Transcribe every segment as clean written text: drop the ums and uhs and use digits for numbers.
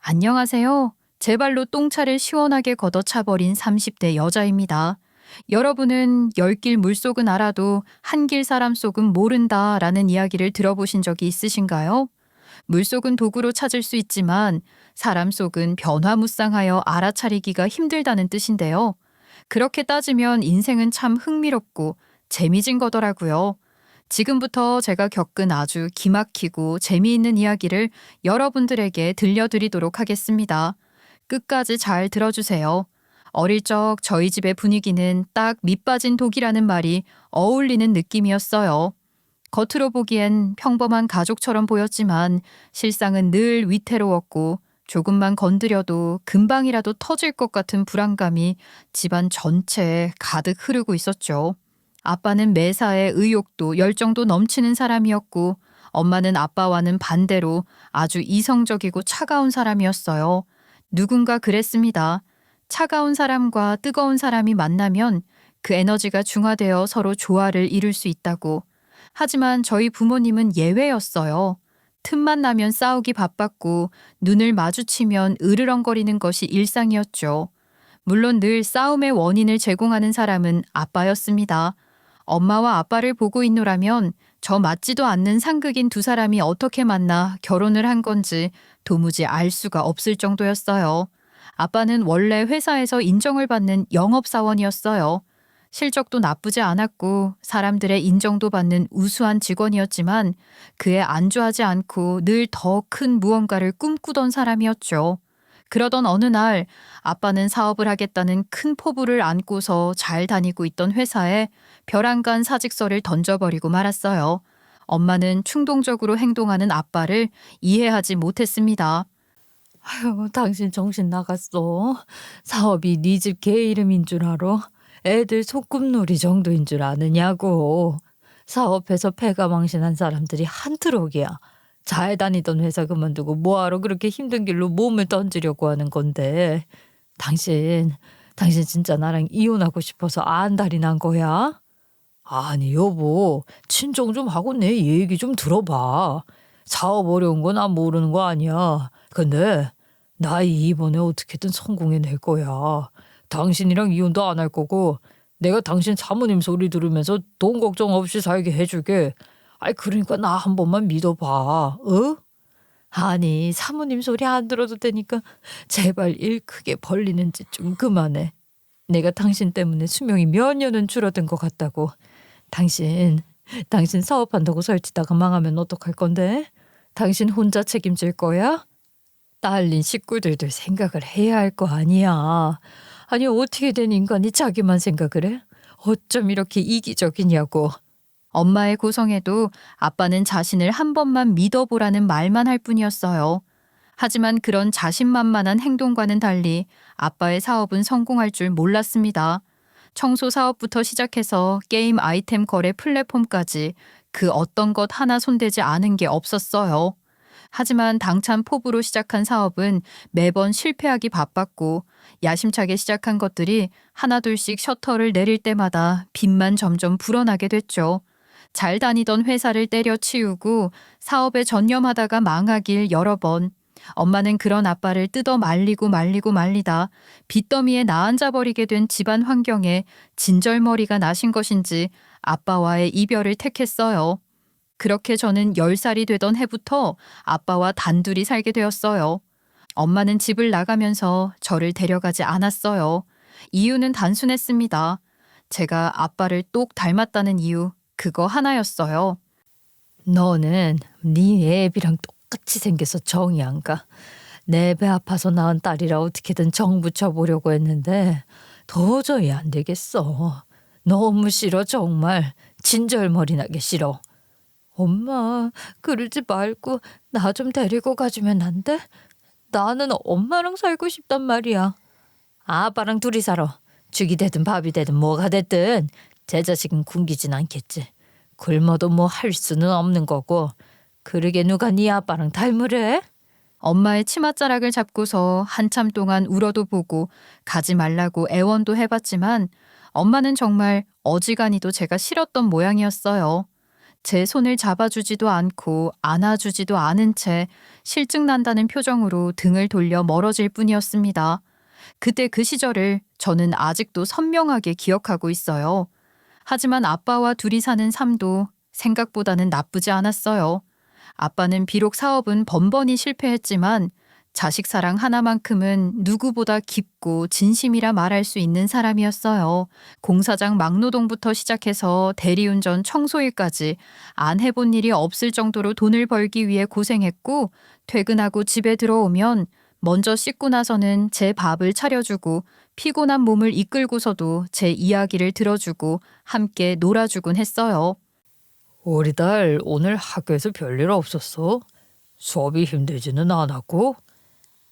안녕하세요. 제 발로 똥차를 시원하게 걷어차버린 30대 여자입니다. 여러분은 열길 물속은 알아도 한길 사람 속은 모른다라는 이야기를 들어보신 적이 있으신가요? 물속은 도구로 찾을 수 있지만 사람 속은 변화무쌍하여 알아차리기가 힘들다는 뜻인데요. 그렇게 따지면 인생은 참 흥미롭고 재미진 거더라고요. 지금부터 제가 겪은 아주 기막히고 재미있는 이야기를 여러분들에게 들려드리도록 하겠습니다. 끝까지 잘 들어주세요. 어릴 적 저희 집의 분위기는 딱 밑빠진 독이라는 말이 어울리는 느낌이었어요. 겉으로 보기엔 평범한 가족처럼 보였지만 실상은 늘 위태로웠고 조금만 건드려도 금방이라도 터질 것 같은 불안감이 집안 전체에 가득 흐르고 있었죠. 아빠는 매사에 의욕도 열정도 넘치는 사람이었고 엄마는 아빠와는 반대로 아주 이성적이고 차가운 사람이었어요. 누군가 그랬습니다. 차가운 사람과 뜨거운 사람이 만나면 그 에너지가 중화되어 서로 조화를 이룰 수 있다고. 하지만 저희 부모님은 예외였어요. 틈만 나면 싸우기 바빴고 눈을 마주치면 으르렁거리는 것이 일상이었죠. 물론 늘 싸움의 원인을 제공하는 사람은 아빠였습니다. 엄마와 아빠를 보고 있노라면 저 맞지도 않는 상극인 두 사람이 어떻게 만나 결혼을 한 건지 도무지 알 수가 없을 정도였어요. 아빠는 원래 회사에서 인정을 받는 영업사원이었어요. 실적도 나쁘지 않았고 사람들의 인정도 받는 우수한 직원이었지만 그에 안주하지 않고 늘 더 큰 무언가를 꿈꾸던 사람이었죠. 그러던 어느 날 아빠는 사업을 하겠다는 큰 포부를 안고서 잘 다니고 있던 회사에 벼랑간 사직서를 던져버리고 말았어요. 엄마는 충동적으로 행동하는 아빠를 이해하지 못했습니다. 아유, 당신 정신 나갔어. 사업이 네 집 개 이름인 줄 알아? 애들 소꿉놀이 정도인 줄 아느냐고. 사업해서 패가망신한 사람들이 한 트럭이야. 잘 다니던 회사 그만두고 뭐하러 그렇게 힘든 길로 몸을 던지려고 하는 건데. 당신 진짜 나랑 이혼하고 싶어서 안달이 난 거야? 아니 여보, 친정 좀 하고 내 얘기 좀 들어봐. 사업 어려운 건 난 모르는 거 아니야. 근데 나 이번에 어떻게든 성공해낼 거야. 당신이랑 이혼도 안 할 거고 내가 당신 사모님 소리 들으면서 돈 걱정 없이 살게 해줄게. 아이 그러니까 나 한 번만 믿어봐. 어? 아니 사모님 소리 안 들어도 되니까 제발 일 크게 벌리는 짓 좀 그만해. 내가 당신 때문에 수명이 몇 년은 줄어든 것 같다고. 당신, 당신 사업한다고 설치다가 망하면 어떡할 건데? 당신 혼자 책임질 거야? 딸린 식구들도 생각을 해야 할 거 아니야. 아니 어떻게 된 인간이 자기만 생각을 해? 어쩜 이렇게 이기적이냐고. 엄마의 고성에도 아빠는 자신을 한 번만 믿어보라는 말만 할 뿐이었어요. 하지만 그런 자신만만한 행동과는 달리 아빠의 사업은 성공할 줄 몰랐습니다. 청소 사업부터 시작해서 게임 아이템 거래 플랫폼까지 그 어떤 것 하나 손대지 않은 게 없었어요. 하지만 당찬 포부로 시작한 사업은 매번 실패하기 바빴고 야심차게 시작한 것들이 하나둘씩 셔터를 내릴 때마다 빚만 점점 불어나게 됐죠. 잘 다니던 회사를 때려치우고 사업에 전념하다가 망하길 여러 번. 엄마는 그런 아빠를 뜯어 말리고 말리다 빚더미에 나앉아버리게 된 집안 환경에 진절머리가 나신 것인지 아빠와의 이별을 택했어요. 그렇게 저는 10살이 되던 해부터 아빠와 단둘이 살게 되었어요. 엄마는 집을 나가면서 저를 데려가지 않았어요. 이유는 단순했습니다. 제가 아빠를 똑 닮았다는 이유, 그거 하나였어요. 너는 네 애비랑 똑같이 생겨서 정이 안 가. 내 배 아파서 낳은 딸이라 어떻게든 정 붙여보려고 했는데 도저히 안 되겠어. 너무 싫어 정말. 진절머리 나게 싫어. 엄마 그러지 말고 나 좀 데리고 가주면 안 돼? 나는 엄마랑 살고 싶단 말이야. 아빠랑 둘이 살아. 죽이 되든 밥이 되든 뭐가 됐든 제 자식은 굶기진 않겠지. 굶어도 뭐 할 수는 없는 거고. 그러게 누가 네 아빠랑 닮으래? 엄마의 치맛자락을 잡고서 한참 동안 울어도 보고 가지 말라고 애원도 해봤지만 엄마는 정말 어지간히도 제가 싫었던 모양이었어요. 제 손을 잡아주지도 않고 안아주지도 않은 채 실증 난다는 표정으로 등을 돌려 멀어질 뿐이었습니다. 그때 그 시절을 저는 아직도 선명하게 기억하고 있어요. 하지만 아빠와 둘이 사는 삶도 생각보다는 나쁘지 않았어요. 아빠는 비록 사업은 번번이 실패했지만 자식 사랑 하나만큼은 누구보다 깊고 진심이라 말할 수 있는 사람이었어요. 공사장 막노동부터 시작해서 대리운전 청소일까지 안 해본 일이 없을 정도로 돈을 벌기 위해 고생했고, 퇴근하고 집에 들어오면 먼저 씻고 나서는 제 밥을 차려주고 피곤한 몸을 이끌고서도 제 이야기를 들어주고 함께 놀아주곤 했어요. 우리 딸 오늘 학교에서 별일 없었어? 수업이 힘들지는 않았고?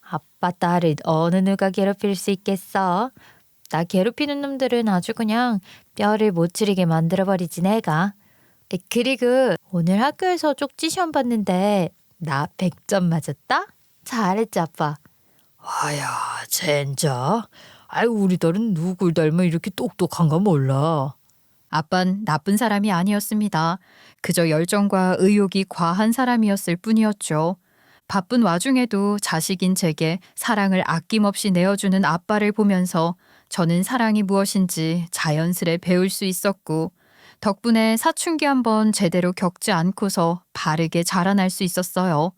아빠 딸을 어느 누가 괴롭힐 수 있겠어? 나 괴롭히는 놈들은 아주 그냥 뼈를 못 추리게 만들어버리지 내가. 그리고 오늘 학교에서 쪽지 시험 봤는데 나 100점 맞았다? 잘했지 아빠. 아야 진짜? 아이 우리 딸은 누굴 닮아 이렇게 똑똑한가 몰라. 아빤 나쁜 사람이 아니었습니다. 그저 열정과 의욕이 과한 사람이었을 뿐이었죠. 바쁜 와중에도 자식인 제게 사랑을 아낌없이 내어주는 아빠를 보면서 저는 사랑이 무엇인지 자연스레 배울 수 있었고, 덕분에 사춘기 한번 제대로 겪지 않고서 바르게 자라날 수 있었어요.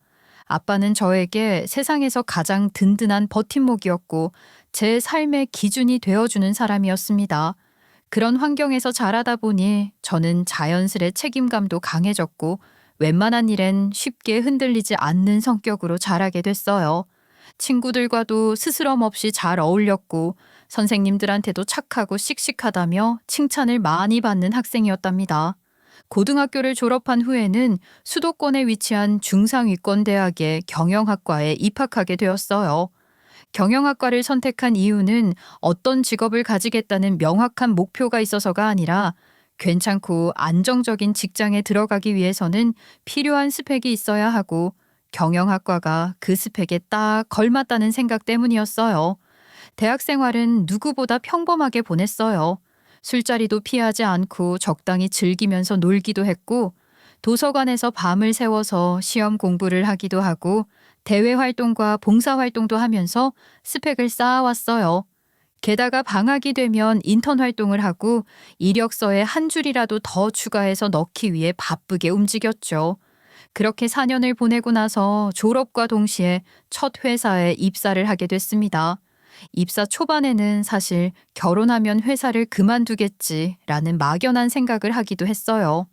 아빠는 저에게 세상에서 가장 든든한 버팀목이었고 제 삶의 기준이 되어주는 사람이었습니다. 그런 환경에서 자라다 보니 저는 자연스레 책임감도 강해졌고 웬만한 일엔 쉽게 흔들리지 않는 성격으로 자라게 됐어요. 친구들과도 스스럼 없이 잘 어울렸고 선생님들한테도 착하고 씩씩하다며 칭찬을 많이 받는 학생이었답니다. 고등학교를 졸업한 후에는 수도권에 위치한 중상위권대학의 경영학과에 입학하게 되었어요. 경영학과를 선택한 이유는 어떤 직업을 가지겠다는 명확한 목표가 있어서가 아니라 괜찮고 안정적인 직장에 들어가기 위해서는 필요한 스펙이 있어야 하고 경영학과가 그 스펙에 딱 걸맞다는 생각 때문이었어요. 대학 생활은 누구보다 평범하게 보냈어요. 술자리도 피하지 않고 적당히 즐기면서 놀기도 했고 도서관에서 밤을 새워서 시험 공부를 하기도 하고 대외 활동과 봉사 활동도 하면서 스펙을 쌓아왔어요. 게다가 방학이 되면 인턴 활동을 하고 이력서에 한 줄이라도 더 추가해서 넣기 위해 바쁘게 움직였죠. 그렇게 4년을 보내고 나서 졸업과 동시에 첫 회사에 입사를 하게 됐습니다. 입사 초반에는 사실 결혼하면 회사를 그만두겠지라는 막연한 생각을 하기도 했어요.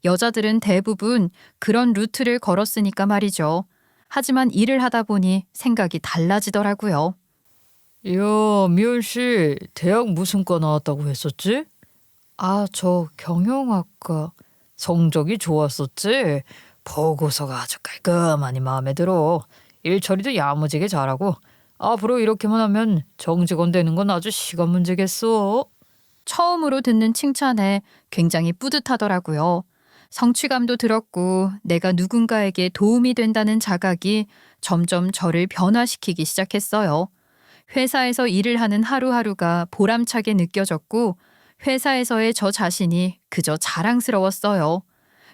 여자들은 대부분 그런 루트를 걸었으니까 말이죠. 하지만 일을 하다 보니 생각이 달라지더라고요. 야, 미연 씨, 대학 무슨 과 나왔다고 했었지? 아, 저 경영학과. 성적이 좋았었지? 보고서가 아주 깔끔하니 마음에 들어. 일 처리도 야무지게 잘하고. 앞으로 이렇게만 하면 정직원 되는 건 아주 시간 문제겠어. 처음으로 듣는 칭찬에 굉장히 뿌듯하더라고요. 성취감도 들었고 내가 누군가에게 도움이 된다는 자각이 점점 저를 변화시키기 시작했어요. 회사에서 일을 하는 하루하루가 보람차게 느껴졌고 회사에서의 저 자신이 그저 자랑스러웠어요.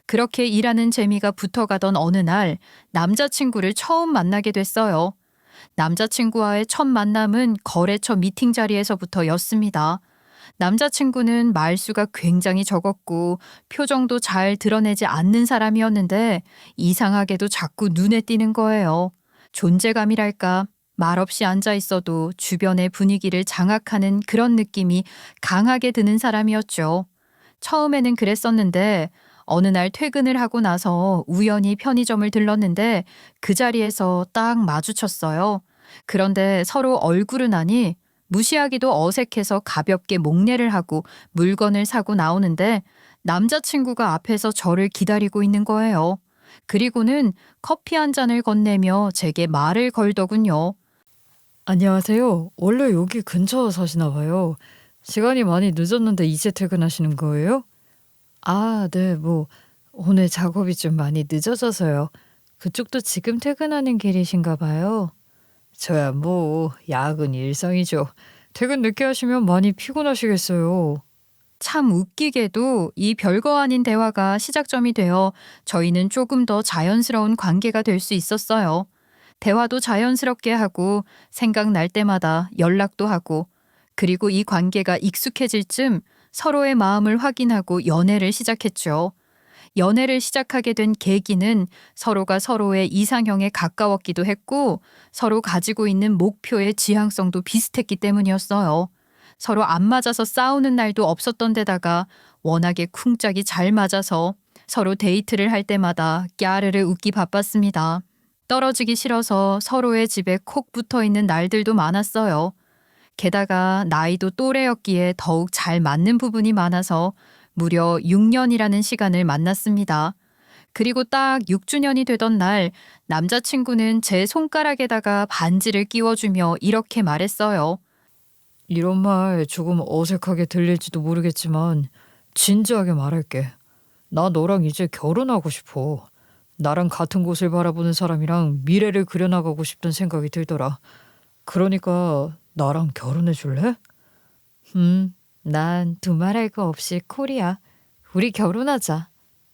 그렇게 일하는 재미가 붙어가던 어느 날 남자친구를 처음 만나게 됐어요. 남자친구와의 첫 만남은 거래처 미팅 자리에서부터였습니다. 남자친구는 말수가 굉장히 적었고 표정도 잘 드러내지 않는 사람이었는데 이상하게도 자꾸 눈에 띄는 거예요. 존재감이랄까, 말없이 앉아 있어도 주변의 분위기를 장악하는 그런 느낌이 강하게 드는 사람이었죠. 처음에는 그랬었는데 어느 날 퇴근을 하고 나서 우연히 편의점을 들렀는데 그 자리에서 딱 마주쳤어요. 그런데 서로 얼굴은 아니 무시하기도 어색해서 가볍게 목례를 하고 물건을 사고 나오는데 남자친구가 앞에서 저를 기다리고 있는 거예요. 그리고는 커피 한 잔을 건네며 제게 말을 걸더군요. 안녕하세요. 원래 여기 근처 사시나 봐요. 시간이 많이 늦었는데 이제 퇴근하시는 거예요? 아, 네, 오늘 작업이 좀 많이 늦어져서요. 그쪽도 지금 퇴근하는 길이신가 봐요. 저야 야근 일상이죠. 퇴근 늦게 하시면 많이 피곤하시겠어요. 참 웃기게도 이 별거 아닌 대화가 시작점이 되어 저희는 조금 더 자연스러운 관계가 될 수 있었어요. 대화도 자연스럽게 하고 생각날 때마다 연락도 하고 그리고 이 관계가 익숙해질 쯤 서로의 마음을 확인하고 연애를 시작했죠. 연애를 시작하게 된 계기는 서로가 서로의 이상형에 가까웠기도 했고 서로 가지고 있는 목표의 지향성도 비슷했기 때문이었어요. 서로 안 맞아서 싸우는 날도 없었던 데다가 워낙에 쿵짝이 잘 맞아서 서로 데이트를 할 때마다 깨르르 웃기 바빴습니다. 떨어지기 싫어서 서로의 집에 콕 붙어 있는 날들도 많았어요. 게다가 나이도 또래였기에 더욱 잘 맞는 부분이 많아서 무려 6년이라는 시간을 만났습니다. 그리고 딱 6주년이 되던 날 남자친구는 제 손가락에다가 반지를 끼워주며 이렇게 말했어요. 이런 말 조금 어색하게 들릴지도 모르겠지만 진지하게 말할게. 나 너랑 이제 결혼하고 싶어. 나랑 같은 곳을 바라보는 사람이랑 미래를 그려나가고 싶다는 생각이 들더라. 그러니까 나랑 결혼해 줄래? 난 두말할 거 없이 콜이야. 우리 결혼하자.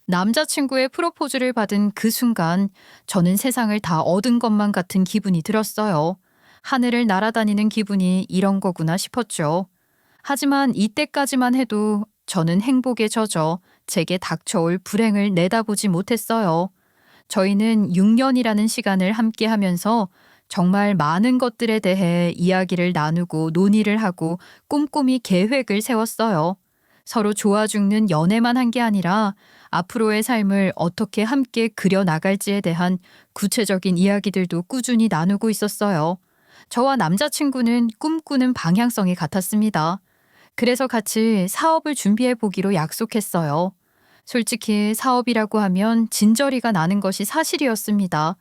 남자친구의 프로포즈를 받은 그 순간 저는 세상을 다 얻은 것만 같은 기분이 들었어요. 하늘을 날아다니는 기분이 이런 거구나 싶었죠. 하지만 이때까지만 해도 저는 행복에 젖어 제게 닥쳐올 불행을 내다보지 못했어요. 저희는 6년이라는 시간을 함께 하면서 정말 많은 것들에 대해 이야기를 나누고 논의를 하고 꼼꼼히 계획을 세웠어요. 서로 좋아 죽는 연애만 한 게 아니라 앞으로의 삶을 어떻게 함께 그려 나갈지에 대한 구체적인 이야기들도 꾸준히 나누고 있었어요. 저와 남자친구는 꿈꾸는 방향성이 같았습니다. 그래서 같이 사업을 준비해 보기로 약속했어요. 솔직히 사업이라고 하면 진저리가 나는 것이 사실이었습니다.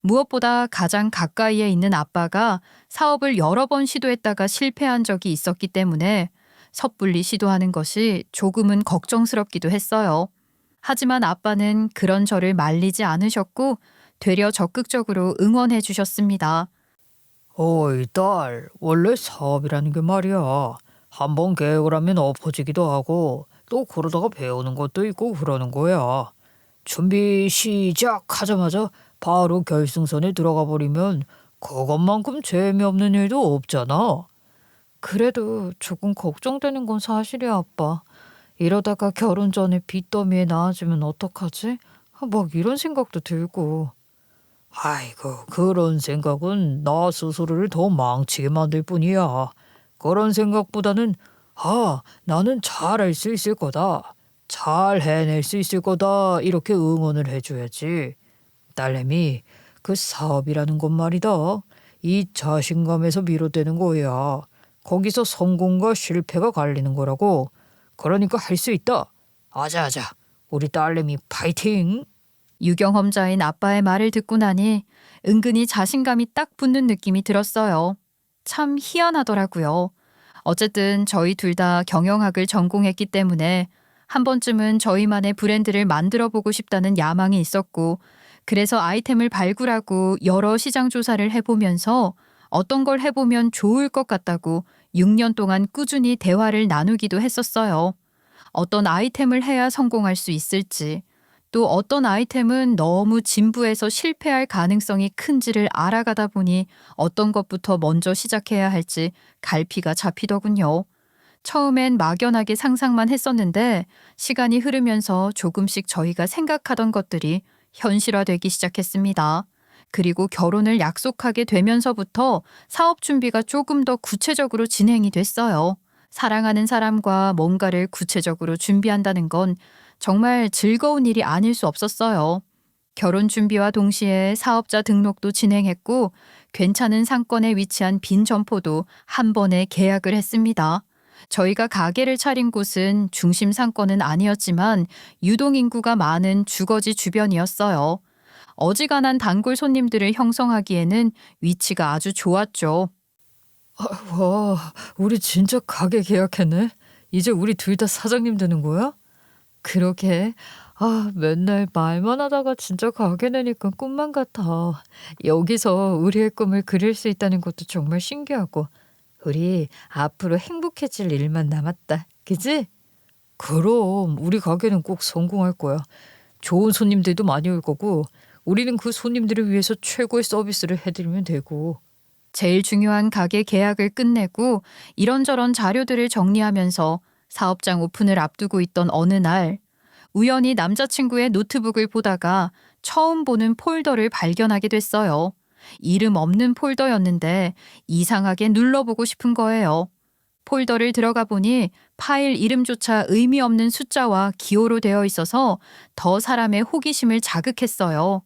무엇보다 가장 가까이에 있는 아빠가 사업을 여러 번 시도했다가 실패한 적이 있었기 때문에 섣불리 시도하는 것이 조금은 걱정스럽기도 했어요. 하지만 아빠는 그런 저를 말리지 않으셨고 되려 적극적으로 응원해 주셨습니다. 어이 딸, 원래 사업이라는 게 말이야. 한번 계획을 하면 엎어지기도 하고 또 그러다가 배우는 것도 있고 그러는 거야. 준비 시작하자마자 바로 결승선에 들어가 버리면 그것만큼 재미없는 일도 없잖아. 그래도 조금 걱정되는 건 사실이야, 아빠. 이러다가 결혼 전에 빚더미에 나아지면 어떡하지? 막 이런 생각도 들고. 아이고, 그런 생각은 나 스스로를 더 망치게 만들 뿐이야. 그런 생각보다는 나는 잘할 수 있을 거다. 잘 해낼 수 있을 거다. 이렇게 응원을 해줘야지. 딸내미, 그 사업이라는 건 말이다. 이 자신감에서 비롯되는 거야. 거기서 성공과 실패가 갈리는 거라고. 그러니까 할 수 있다. 아자아자, 우리 딸내미 파이팅! 유경험자인 아빠의 말을 듣고 나니 은근히 자신감이 딱 붙는 느낌이 들었어요. 참 희한하더라고요. 어쨌든 저희 둘 다 경영학을 전공했기 때문에 한 번쯤은 저희만의 브랜드를 만들어 보고 싶다는 야망이 있었고 그래서 아이템을 발굴하고 여러 시장 조사를 해보면서 어떤 걸 해보면 좋을 것 같다고 6년 동안 꾸준히 대화를 나누기도 했었어요. 어떤 아이템을 해야 성공할 수 있을지, 또 어떤 아이템은 너무 진부해서 실패할 가능성이 큰지를 알아가다 보니 어떤 것부터 먼저 시작해야 할지 갈피가 잡히더군요. 처음엔 막연하게 상상만 했었는데 시간이 흐르면서 조금씩 저희가 생각하던 것들이 현실화되기 시작했습니다. 그리고 결혼을 약속하게 되면서부터 사업 준비가 조금 더 구체적으로 진행이 됐어요. 사랑하는 사람과 뭔가를 구체적으로 준비한다는 건 정말 즐거운 일이 아닐 수 없었어요. 결혼 준비와 동시에 사업자 등록도 진행했고 괜찮은 상권에 위치한 빈 점포도 한 번에 계약을 했습니다. 저희가 가게를 차린 곳은 중심 상권은 아니었지만 유동인구가 많은 주거지 주변이었어요. 어지간한 단골 손님들을 형성하기에는 위치가 아주 좋았죠. 와, 우리 진짜 가게 계약했네. 이제 우리 둘 다 사장님 되는 거야? 그러게. 맨날 말만 하다가 진짜 가게 되니까 꿈만 같아. 여기서 우리의 꿈을 그릴 수 있다는 것도 정말 신기하고. 우리 앞으로 행복해질 일만 남았다. 그지? 그럼 우리 가게는 꼭 성공할 거야. 좋은 손님들도 많이 올 거고 우리는 그 손님들을 위해서 최고의 서비스를 해드리면 되고. 제일 중요한 가게 계약을 끝내고 이런저런 자료들을 정리하면서 사업장 오픈을 앞두고 있던 어느 날 우연히 남자친구의 노트북을 보다가 처음 보는 폴더를 발견하게 됐어요. 이름 없는 폴더였는데 이상하게 눌러보고 싶은 거예요. 폴더를 들어가 보니 파일 이름조차 의미 없는 숫자와 기호로 되어 있어서 더 사람의 호기심을 자극했어요.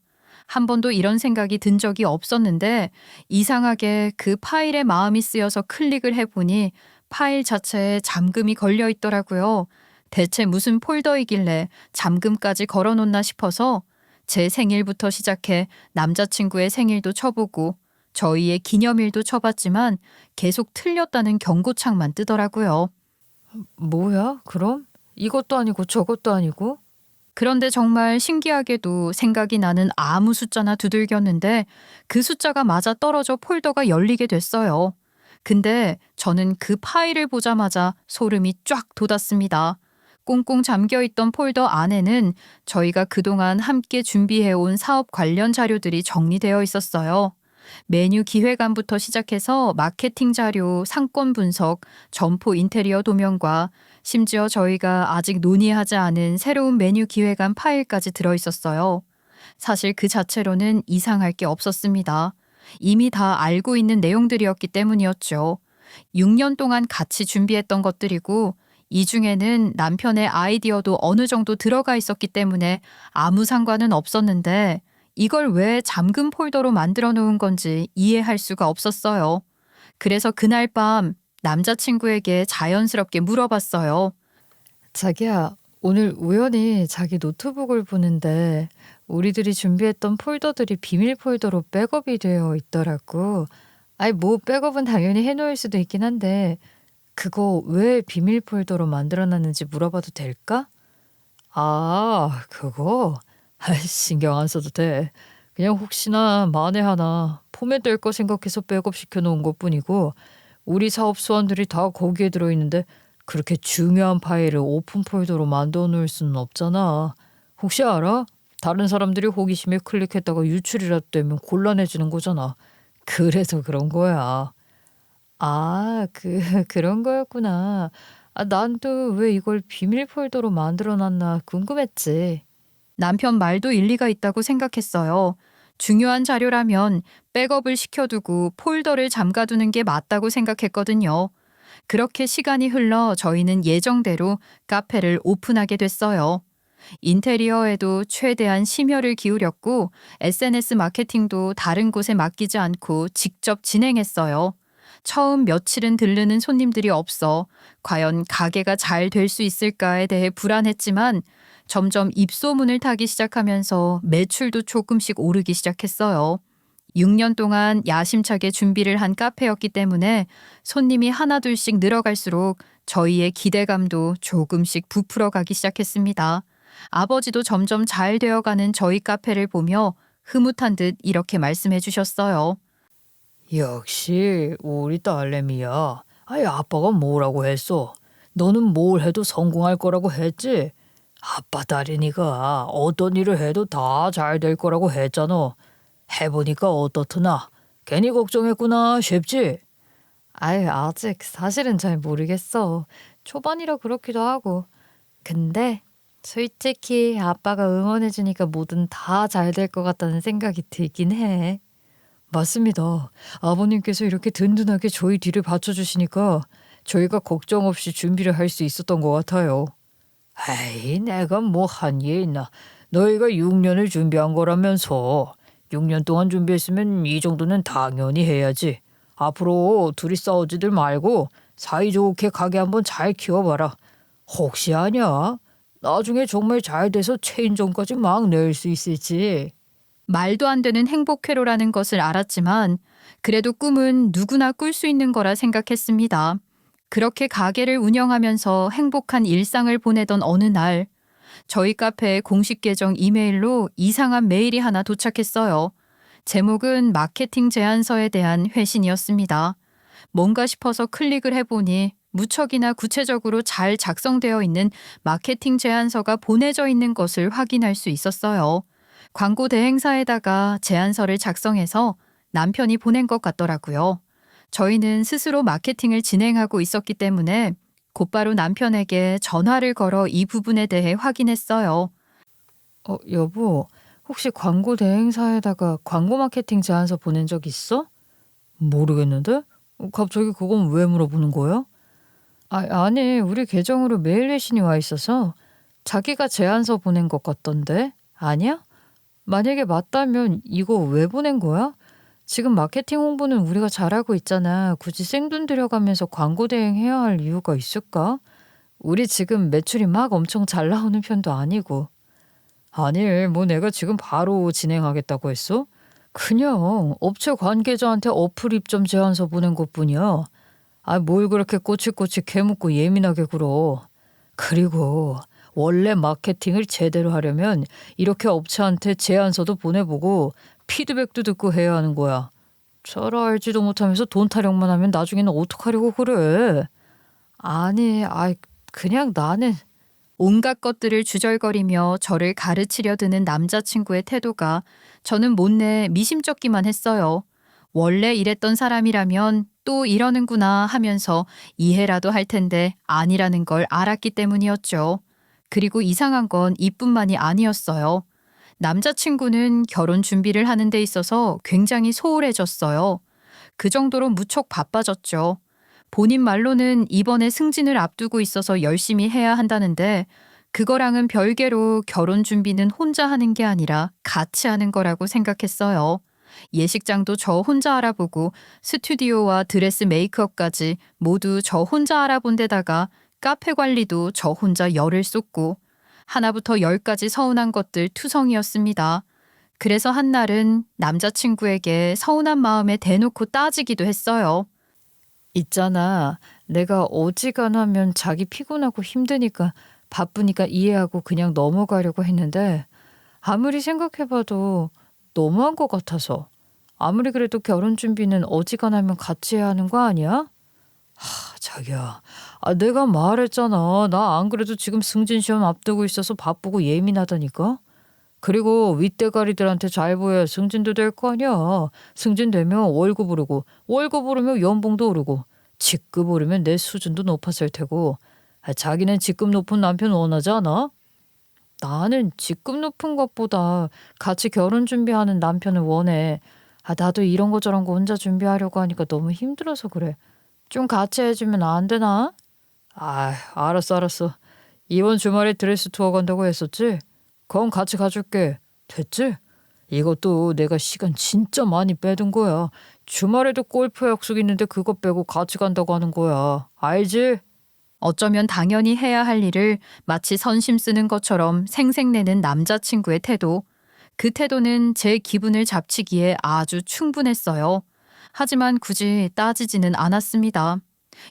한 번도 이런 생각이 든 적이 없었는데 이상하게 그 파일에 마음이 쓰여서 클릭을 해보니 파일 자체에 잠금이 걸려 있더라고요. 대체 무슨 폴더이길래 잠금까지 걸어놓나 싶어서 제 생일부터 시작해 남자친구의 생일도 쳐보고 저희의 기념일도 쳐봤지만 계속 틀렸다는 경고창만 뜨더라고요. 뭐야? 그럼? 이것도 아니고 저것도 아니고? 그런데 정말 신기하게도 생각이 나는 아무 숫자나 두들겼는데 그 숫자가 맞아 떨어져 폴더가 열리게 됐어요. 근데 저는 그 파일을 보자마자 소름이 쫙 돋았습니다. 꽁꽁 잠겨있던 폴더 안에는 저희가 그동안 함께 준비해온 사업 관련 자료들이 정리되어 있었어요. 메뉴 기획안부터 시작해서 마케팅 자료, 상권 분석, 점포 인테리어 도면과 심지어 저희가 아직 논의하지 않은 새로운 메뉴 기획안 파일까지 들어있었어요. 사실 그 자체로는 이상할 게 없었습니다. 이미 다 알고 있는 내용들이었기 때문이었죠. 6년 동안 같이 준비했던 것들이고 이 중에는 남편의 아이디어도 어느 정도 들어가 있었기 때문에 아무 상관은 없었는데 이걸 왜 잠금 폴더로 만들어 놓은 건지 이해할 수가 없었어요. 그래서 그날 밤 남자친구에게 자연스럽게 물어봤어요. 자기야, 오늘 우연히 자기 노트북을 보는데 우리들이 준비했던 폴더들이 비밀 폴더로 백업이 되어 있더라고. 아니 뭐 백업은 당연히 해놓을 수도 있긴 한데 그거 왜 비밀 폴더로 만들어놨는지 물어봐도 될까? 아, 그거? 신경 안 써도 돼. 그냥 혹시나 만에 하나 포맷될 거 생각해서 백업 시켜놓은 것뿐이고 우리 사업 수완들이 다 거기에 들어있는데 그렇게 중요한 파일을 오픈 폴더로 만들어 놓을 수는 없잖아. 혹시 알아? 다른 사람들이 호기심에 클릭했다가 유출이라도 되면 곤란해지는 거잖아. 그래서 그런 거야. 아, 그런 거였구나. 아, 난 또 왜 이걸 비밀 폴더로 만들어 놨나 궁금했지. 남편 말도 일리가 있다고 생각했어요. 중요한 자료라면 백업을 시켜두고 폴더를 잠가두는 게 맞다고 생각했거든요. 그렇게 시간이 흘러 저희는 예정대로 카페를 오픈하게 됐어요. 인테리어에도 최대한 심혈을 기울였고 SNS 마케팅도 다른 곳에 맡기지 않고 직접 진행했어요. 처음 며칠은 들르는 손님들이 없어 과연 가게가 잘 될 수 있을까에 대해 불안했지만 점점 입소문을 타기 시작하면서 매출도 조금씩 오르기 시작했어요. 6년 동안 야심차게 준비를 한 카페였기 때문에 손님이 하나둘씩 늘어갈수록 저희의 기대감도 조금씩 부풀어 가기 시작했습니다. 아버지도 점점 잘 되어가는 저희 카페를 보며 흐뭇한 듯 이렇게 말씀해 주셨어요. 역시 우리 딸내미야. 아이 아빠가 뭐라고 했어? 너는 뭘 해도 성공할 거라고 했지? 아빠 딸이니까 어떤 일을 해도 다 잘 될 거라고 했잖아. 해보니까 어떻더나? 괜히 걱정했구나 싶지? 아이 아직 사실은 잘 모르겠어. 초반이라 그렇기도 하고. 근데 솔직히 아빠가 응원해주니까 뭐든 다 잘 될 것 같다는 생각이 들긴 해. 맞습니다. 아버님께서 이렇게 든든하게 저희 뒤를 받쳐주시니까 저희가 걱정 없이 준비를 할 수 있었던 것 같아요. 에이, 내가 뭐 한 게 있나. 너희가 6년을 준비한 거라면서. 6년 동안 준비했으면 이 정도는 당연히 해야지. 앞으로 둘이 싸우지들 말고 사이좋게 가게 한번 잘 키워봐라. 혹시 아냐? 나중에 정말 잘 돼서 체인점까지 막 낼 수 있을지. 말도 안 되는 행복회로라는 것을 알았지만 그래도 꿈은 누구나 꿀 수 있는 거라 생각했습니다. 그렇게 가게를 운영하면서 행복한 일상을 보내던 어느 날 저희 카페 공식 계정 이메일로 이상한 메일이 하나 도착했어요. 제목은 마케팅 제안서에 대한 회신이었습니다. 뭔가 싶어서 클릭을 해보니 무척이나 구체적으로 잘 작성되어 있는 마케팅 제안서가 보내져 있는 것을 확인할 수 있었어요. 광고 대행사에다가 제안서를 작성해서 남편이 보낸 것 같더라고요. 저희는 스스로 마케팅을 진행하고 있었기 때문에 곧바로 남편에게 전화를 걸어 이 부분에 대해 확인했어요. 여보, 혹시 광고 대행사에다가 광고 마케팅 제안서 보낸 적 있어? 모르겠는데? 갑자기 그건 왜 물어보는 거야? 아니, 우리 계정으로 메일 회신이 와 있어서 자기가 제안서 보낸 것 같던데? 아니야? 만약에 맞다면 이거 왜 보낸 거야? 지금 마케팅 홍보는 우리가 잘하고 있잖아. 굳이 생돈 들여가면서 광고 대행해야 할 이유가 있을까? 우리 지금 매출이 막 엄청 잘 나오는 편도 아니고. 아니, 뭐 내가 지금 바로 진행하겠다고 했어? 그냥 업체 관계자한테 어플 입점 제안서 보낸 것뿐이야. 뭘 그렇게 꼬치꼬치 캐묻고 예민하게 굴어. 그리고 원래 마케팅을 제대로 하려면 이렇게 업체한테 제안서도 보내보고 피드백도 듣고 해야 하는 거야. 잘 알지도 못하면서 돈 타령만 하면 나중에는 어떡하려고 그래. 아니, 그냥 나는. 온갖 것들을 주절거리며 저를 가르치려 드는 남자친구의 태도가 저는 못내 미심쩍기만 했어요. 원래 이랬던 사람이라면 또 이러는구나 하면서 이해라도 할 텐데 아니라는 걸 알았기 때문이었죠. 그리고 이상한 건 이뿐만이 아니었어요. 남자친구는 결혼 준비를 하는 데 있어서 굉장히 소홀해졌어요. 그 정도로 무척 바빠졌죠. 본인 말로는 이번에 승진을 앞두고 있어서 열심히 해야 한다는데 그거랑은 별개로 결혼 준비는 혼자 하는 게 아니라 같이 하는 거라고 생각했어요. 예식장도 저 혼자 알아보고 스튜디오와 드레스 메이크업까지 모두 저 혼자 알아본 데다가 카페 관리도 저 혼자 열을 쏟고 하나부터 열까지 서운한 것들 투성이었습니다. 그래서 한날은 남자친구에게 서운한 마음에 대놓고 따지기도 했어요. 있잖아. 내가 어지간하면 자기 피곤하고 힘드니까 바쁘니까 이해하고 그냥 넘어가려고 했는데 아무리 생각해봐도 너무한 것 같아서. 아무리 그래도 결혼 준비는 어지간하면 같이 해야 하는 거 아니야? 자기야. 내가 말했잖아. 나 안 그래도 지금 승진 시험 앞두고 있어서 바쁘고 예민하다니까. 그리고 윗대가리들한테 잘 보여야 승진도 될 거 아니야. 승진되면 월급 오르고 월급 오르면 연봉도 오르고 직급 오르면 내 수준도 높아질 테고. 자기는 직급 높은 남편 원하지 않아? 나는 직급 높은 것보다 같이 결혼 준비하는 남편을 원해. 나도 이런 거 저런 거 혼자 준비하려고 하니까 너무 힘들어서 그래. 좀 같이 해주면 안 되나? 알았어. 이번 주말에 드레스 투어 간다고 했었지? 그럼 같이 가줄게. 됐지? 이것도 내가 시간 진짜 많이 빼둔 거야. 주말에도 골프 약속 있는데 그거 빼고 같이 간다고 하는 거야. 알지? 어쩌면 당연히 해야 할 일을 마치 선심 쓰는 것처럼 생색내는 남자친구의 태도. 그 태도는 제 기분을 잡치기에 아주 충분했어요. 하지만 굳이 따지지는 않았습니다.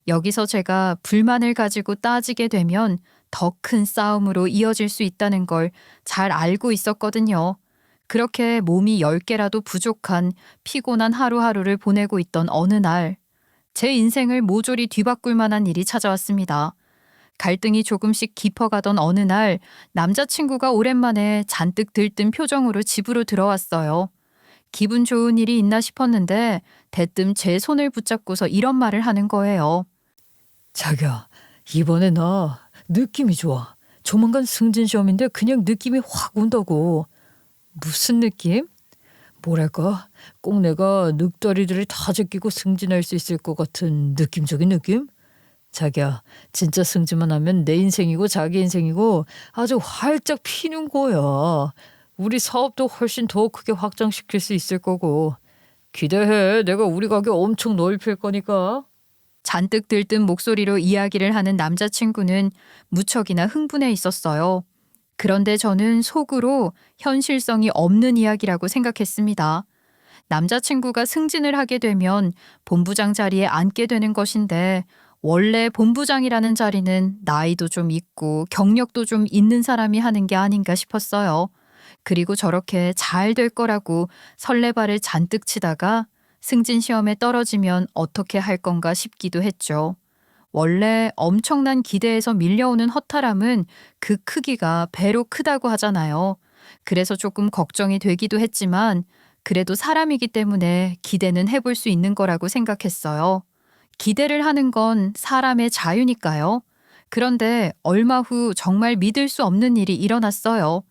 여기서 제가 불만을 가지고 따지게 되면 더 큰 싸움으로 이어질 수 있다는 걸 잘 알고 있었거든요. 그렇게 몸이 10개라도 부족한 피곤한 하루하루를 보내고 있던 어느 날, 제 인생을 모조리 뒤바꿀 만한 일이 찾아왔습니다. 갈등이 조금씩 깊어가던 어느 날 남자친구가 오랜만에 잔뜩 들뜬 표정으로 집으로 들어왔어요. 기분 좋은 일이 있나 싶었는데 대뜸 제 손을 붙잡고서 이런 말을 하는 거예요. 자기야, 이번에 나 느낌이 좋아. 조만간 승진 시험인데 그냥 느낌이 확 온다고. 무슨 느낌? 뭐랄까, 꼭 내가 늑다리들을 다 제끼고 승진할 수 있을 것 같은 느낌적인 느낌? 자기야, 진짜 승진만 하면 내 인생이고 자기 인생이고 아주 활짝 피는 거야. 우리 사업도 훨씬 더 크게 확장시킬 수 있을 거고. 기대해. 내가 우리 가게 엄청 넓힐 거니까. 잔뜩 들뜬 목소리로 이야기를 하는 남자친구는 무척이나 흥분해 있었어요. 그런데 저는 속으로 현실성이 없는 이야기라고 생각했습니다. 남자친구가 승진을 하게 되면 본부장 자리에 앉게 되는 것인데 원래 본부장이라는 자리는 나이도 좀 있고 경력도 좀 있는 사람이 하는 게 아닌가 싶었어요. 그리고 저렇게 잘 될 거라고 설레발을 잔뜩 치다가 승진 시험에 떨어지면 어떻게 할 건가 싶기도 했죠. 원래 엄청난 기대에서 밀려오는 허탈함은 그 크기가 배로 크다고 하잖아요. 그래서 조금 걱정이 되기도 했지만 그래도 사람이기 때문에 기대는 해볼 수 있는 거라고 생각했어요. 기대를 하는 건 사람의 자유니까요. 그런데 얼마 후 정말 믿을 수 없는 일이 일어났어요.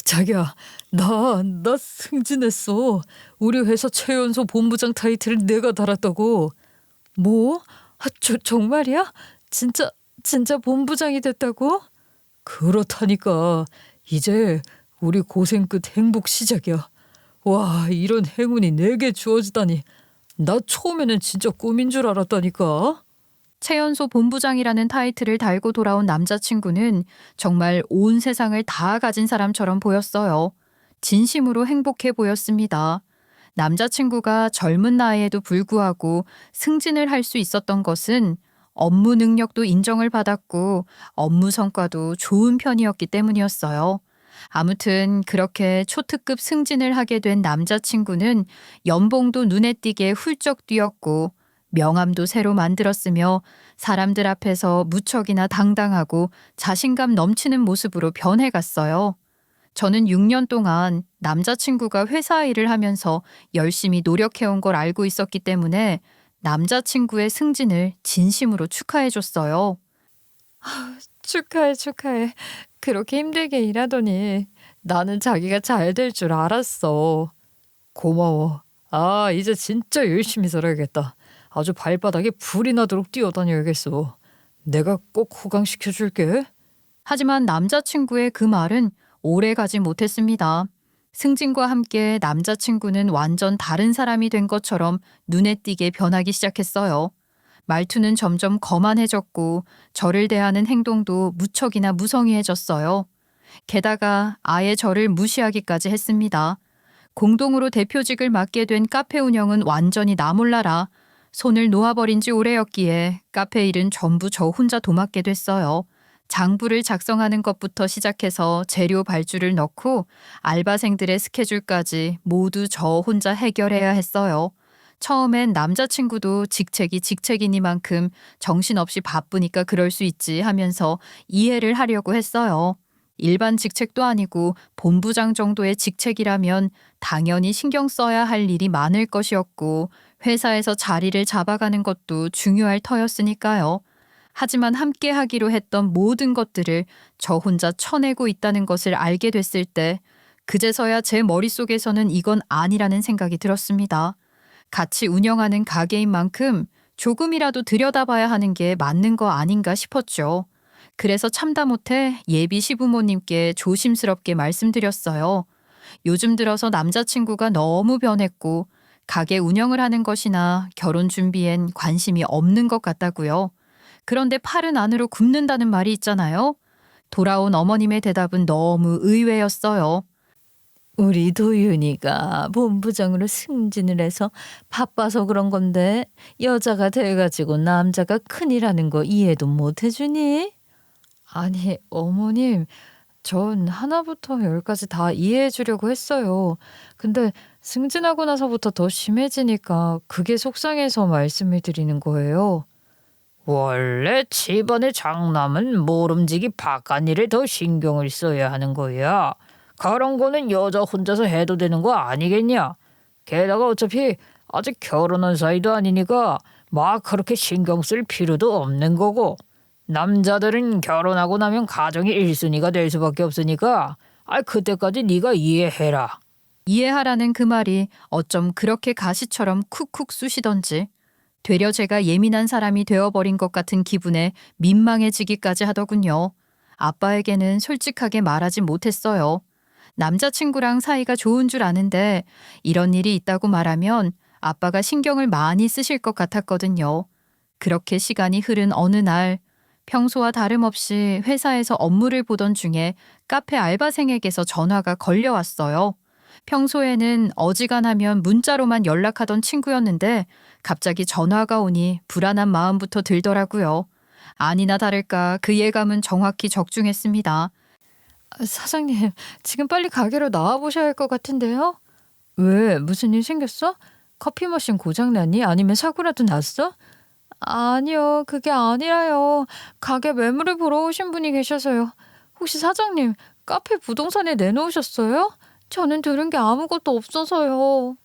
자기야, 나 승진했어. 우리 회사 최연소 본부장 타이틀을 내가 달았다고. 뭐? 정말이야? 진짜 본부장이 됐다고? 그렇다니까. 이제 우리 고생 끝 행복 시작이야. 와, 이런 행운이 내게 주어지다니. 나 처음에는 진짜 꿈인 줄 알았다니까. 최연소 본부장이라는 타이틀을 달고 돌아온 남자친구는 정말 온 세상을 다 가진 사람처럼 보였어요. 진심으로 행복해 보였습니다. 남자친구가 젊은 나이에도 불구하고 승진을 할 수 있었던 것은 업무 능력도 인정을 받았고 업무 성과도 좋은 편이었기 때문이었어요. 아무튼 그렇게 초특급 승진을 하게 된 남자친구는 연봉도 눈에 띄게 훌쩍 뛰었고 명함도 새로 만들었으며 사람들 앞에서 무척이나 당당하고 자신감 넘치는 모습으로 변해갔어요. 저는 6년 동안 남자친구가 회사 일을 하면서 열심히 노력해온 걸 알고 있었기 때문에 남자친구의 승진을 진심으로 축하해줬어요. 축하해. 그렇게 힘들게 일하더니 나는 자기가 잘 될 줄 알았어. 고마워. 아, 이제 진짜 열심히 살아야겠다. 아주 발바닥에 불이 나도록 뛰어다녀야겠어. 내가 꼭 호강시켜줄게. 하지만 남자친구의 그 말은 오래 가지 못했습니다. 승진과 함께 남자친구는 완전 다른 사람이 된 것처럼 눈에 띄게 변하기 시작했어요. 말투는 점점 거만해졌고 저를 대하는 행동도 무척이나 무성의해졌어요. 게다가 아예 저를 무시하기까지 했습니다. 공동으로 대표직을 맡게 된 카페 운영은 완전히 나 몰라라. 손을 놓아버린 지 오래였기에 카페 일은 전부 저 혼자 도맡게 됐어요. 장부를 작성하는 것부터 시작해서 재료 발주를 넣고 알바생들의 스케줄까지 모두 저 혼자 해결해야 했어요. 처음엔 남자친구도 직책이 직책이니만큼 정신없이 바쁘니까 그럴 수 있지 하면서 이해를 하려고 했어요. 일반 직책도 아니고 본부장 정도의 직책이라면 당연히 신경 써야 할 일이 많을 것이었고 회사에서 자리를 잡아가는 것도 중요할 터였으니까요. 하지만 함께 하기로 했던 모든 것들을 저 혼자 쳐내고 있다는 것을 알게 됐을 때 그제서야 제 머릿속에서는 이건 아니라는 생각이 들었습니다. 같이 운영하는 가게인 만큼 조금이라도 들여다봐야 하는 게 맞는 거 아닌가 싶었죠. 그래서 참다 못해 예비 시부모님께 조심스럽게 말씀드렸어요. 요즘 들어서 남자친구가 너무 변했고 가게 운영을 하는 것이나 결혼 준비엔 관심이 없는 것 같다고요. 그런데 팔은 안으로 굽는다는 말이 있잖아요. 돌아온 어머님의 대답은 너무 의외였어요. 우리 도윤이가 본부장으로 승진을 해서 바빠서 그런 건데 여자가 돼가지고 남자가 큰일하는 거 이해도 못 해주니? 아니, 어머님, 전 하나부터 열까지 다 이해해 주려고 했어요. 근데 승진하고 나서부터 더 심해지니까 그게 속상해서 말씀을 드리는 거예요. 원래 집안의 장남은 모름지기 바깥일에 더 신경을 써야 하는 거야. 그런 거는 여자 혼자서 해도 되는 거 아니겠냐? 게다가 어차피 아직 결혼한 사이도 아니니까 막 그렇게 신경 쓸 필요도 없는 거고. 남자들은 결혼하고 나면 가정의 1순위가 될 수밖에 없으니까 그때까지 네가 이해해라. 이해하라는 그 말이 어쩜 그렇게 가시처럼 쿡쿡 쑤시던지 되려 제가 예민한 사람이 되어버린 것 같은 기분에 민망해지기까지 하더군요. 아빠에게는 솔직하게 말하지 못했어요. 남자친구랑 사이가 좋은 줄 아는데 이런 일이 있다고 말하면 아빠가 신경을 많이 쓰실 것 같았거든요. 그렇게 시간이 흐른 어느 날 평소와 다름없이 회사에서 업무를 보던 중에 카페 알바생에게서 전화가 걸려왔어요. 평소에는 어지간하면 문자로만 연락하던 친구였는데 갑자기 전화가 오니 불안한 마음부터 들더라고요. 아니나 다를까 그 예감은 정확히 적중했습니다. 사장님, 지금 빨리 가게로 나와보셔야 할 것 같은데요? 왜? 무슨 일 생겼어? 커피 머신 고장났니? 아니면 사고라도 났어? 아니요, 그게 아니라요. 가게 매물을 보러 오신 분이 계셔서요. 혹시 사장님, 카페 부동산에 내놓으셨어요? 저는 들은 게 아무것도 없어서요.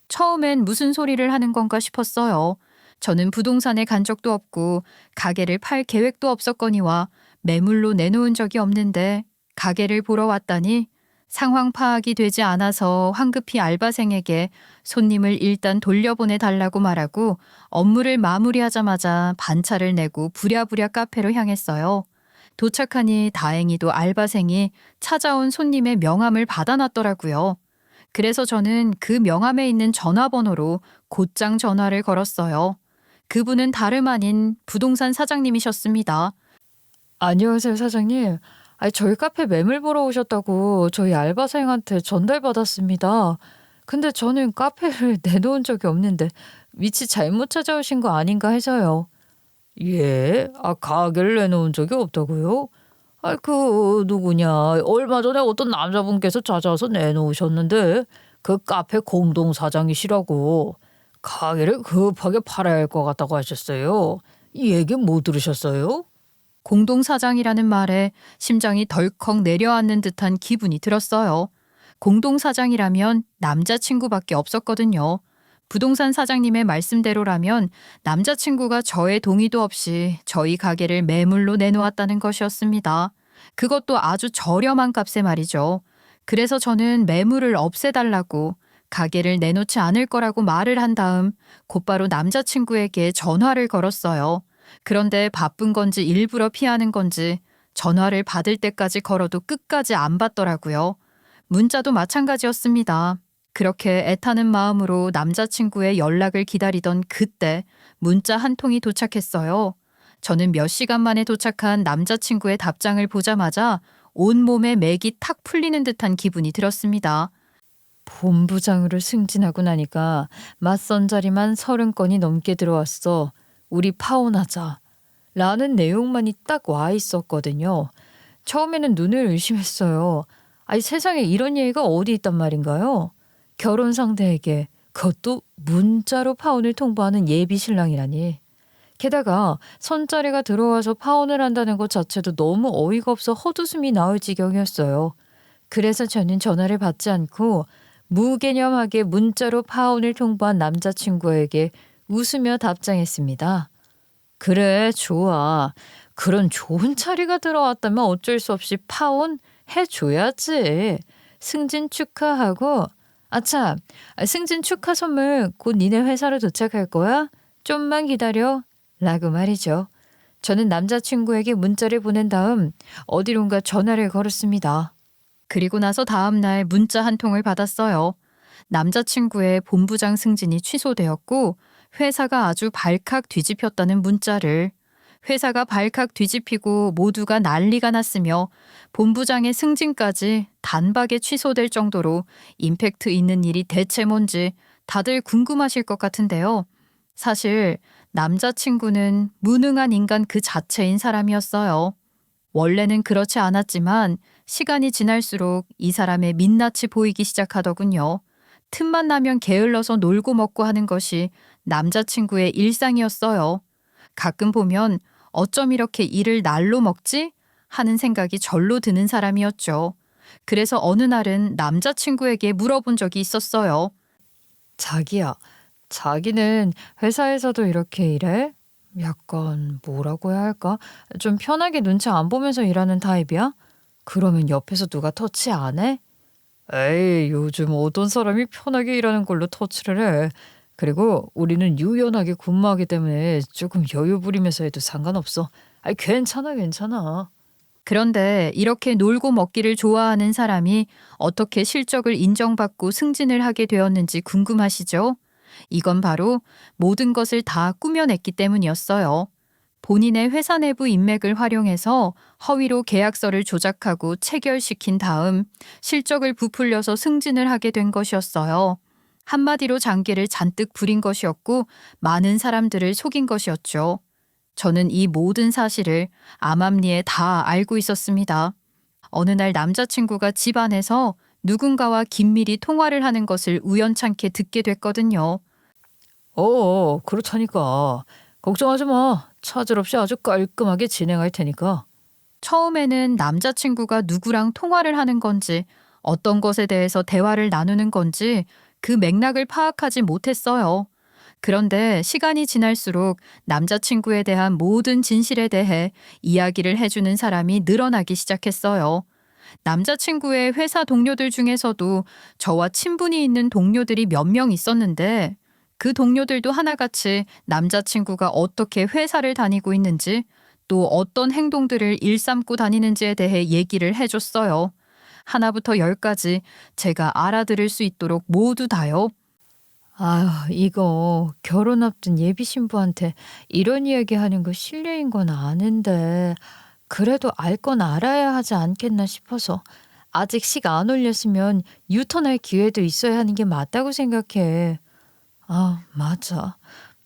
처음엔 무슨 소리를 하는 건가 싶었어요. 저는 부동산에 간 적도 없고 가게를 팔 계획도 없었거니와 매물로 내놓은 적이 없는데 가게를 보러 왔다니 상황 파악이 되지 않아서 황급히 알바생에게 손님을 일단 돌려보내 달라고 말하고 업무를 마무리하자마자 반차를 내고 부랴부랴 카페로 향했어요. 도착하니 다행히도 알바생이 찾아온 손님의 명함을 받아놨더라고요. 그래서 저는 그 명함에 있는 전화번호로 곧장 전화를 걸었어요. 그분은 다름 아닌 부동산 사장님이셨습니다. 안녕하세요, 사장님. 저희 카페 매물 보러 오셨다고 저희 알바생한테 전달받았습니다. 근데 저는 카페를 내놓은 적이 없는데 위치 잘못 찾아오신 거 아닌가 해서요. 예? 가게를 내놓은 적이 없다고요? 누구냐. 얼마 전에 어떤 남자분께서 찾아와서 내놓으셨는데 그 카페 공동 사장이시라고 가게를 급하게 팔아야 할 것 같다고 하셨어요. 이 얘기 못 들으셨어요? 공동사장이라는 말에 심장이 덜컥 내려앉는 듯한 기분이 들었어요. 공동사장이라면 남자친구밖에 없었거든요. 부동산 사장님의 말씀대로라면 남자친구가 저의 동의도 없이 저희 가게를 매물로 내놓았다는 것이었습니다. 그것도 아주 저렴한 값에 말이죠. 그래서 저는 매물을 없애달라고 가게를 내놓지 않을 거라고 말을 한 다음 곧바로 남자친구에게 전화를 걸었어요. 그런데 바쁜 건지 일부러 피하는 건지 전화를 받을 때까지 걸어도 끝까지 안 받더라고요. 문자도 마찬가지였습니다. 그렇게 애타는 마음으로 남자친구의 연락을 기다리던 그때 문자 한 통이 도착했어요. 저는 몇 시간 만에 도착한 남자친구의 답장을 보자마자 온몸에 맥이 탁 풀리는 듯한 기분이 들었습니다. 본부장으로 승진하고 나니까 맞선 자리만 30건이 넘게 들어왔어. 우리 파혼하자. 라는 내용만이 딱 와 있었거든요. 처음에는 눈을 의심했어요. 세상에 이런 얘기가 어디 있단 말인가요? 결혼 상대에게 그것도 문자로 파혼을 통보하는 예비 신랑이라니. 게다가 손자리가 들어와서 파혼을 한다는 것 자체도 너무 어이가 없어 헛웃음이 나올 지경이었어요. 그래서 저는 전화를 받지 않고 무개념하게 문자로 파혼을 통보한 남자친구에게 웃으며 답장했습니다. 그래, 좋아. 그런 좋은 자리가 들어왔다면 어쩔 수 없이 파혼 해줘야지. 승진 축하하고. 아참, 승진 축하 선물 곧 니네 회사로 도착할 거야? 좀만 기다려. 라고 말이죠. 저는 남자친구에게 문자를 보낸 다음 어디론가 전화를 걸었습니다. 그리고 나서 다음 날 문자 한 통을 받았어요. 남자친구의 본부장 승진이 취소되었고 회사가 아주 발칵 뒤집혔다는 문자를. 회사가 발칵 뒤집히고 모두가 난리가 났으며 본부장의 승진까지 단박에 취소될 정도로 임팩트 있는 일이 대체 뭔지 다들 궁금하실 것 같은데요. 사실 남자친구는 무능한 인간 그 자체인 사람이었어요. 원래는 그렇지 않았지만 시간이 지날수록 이 사람의 민낯이 보이기 시작하더군요. 틈만 나면 게을러서 놀고 먹고 하는 것이 남자친구의 일상이었어요. 가끔 보면 어쩜 이렇게 일을 날로 먹지? 하는 생각이 절로 드는 사람이었죠. 그래서 어느 날은 남자친구에게 물어본 적이 있었어요. 자기야, 자기는 회사에서도 이렇게 일해? 약간 뭐라고 해야 할까? 좀 편하게 눈치 안 보면서 일하는 타입이야? 그러면 옆에서 누가 터치 안 해? 에이, 요즘 어떤 사람이 편하게 일하는 걸로 터치를 해. 그리고 우리는 유연하게 근무하기 때문에 조금 여유 부리면서 해도 상관없어. 괜찮아, 괜찮아. 그런데 이렇게 놀고 먹기를 좋아하는 사람이 어떻게 실적을 인정받고 승진을 하게 되었는지 궁금하시죠? 이건 바로 모든 것을 다 꾸며냈기 때문이었어요. 본인의 회사 내부 인맥을 활용해서 허위로 계약서를 조작하고 체결시킨 다음 실적을 부풀려서 승진을 하게 된 것이었어요. 한마디로 장기를 잔뜩 부린 것이었고 많은 사람들을 속인 것이었죠. 저는 이 모든 사실을 암암리에 다 알고 있었습니다. 어느 날 남자친구가 집 안에서 누군가와 긴밀히 통화를 하는 것을 우연찮게 듣게 됐거든요. 그렇다니까. 걱정하지 마. 차질 없이 아주 깔끔하게 진행할 테니까. 처음에는 남자친구가 누구랑 통화를 하는 건지 어떤 것에 대해서 대화를 나누는 건지 그 맥락을 파악하지 못했어요. 그런데 시간이 지날수록 남자친구에 대한 모든 진실에 대해 이야기를 해주는 사람이 늘어나기 시작했어요. 남자친구의 회사 동료들 중에서도 저와 친분이 있는 동료들이 몇 명 있었는데 그 동료들도 하나같이 남자친구가 어떻게 회사를 다니고 있는지 또 어떤 행동들을 일삼고 다니는지에 대해 얘기를 해줬어요. 하나부터 열까지 제가 알아들을 수 있도록 모두 다요. 아유, 이거 결혼 앞둔 예비 신부한테 이런 이야기 하는 거 실례인 건 아는데 그래도 알 건 알아야 하지 않겠나 싶어서 아직 식 안 올렸으면 유턴할 기회도 있어야 하는 게 맞다고 생각해. 아, 맞아.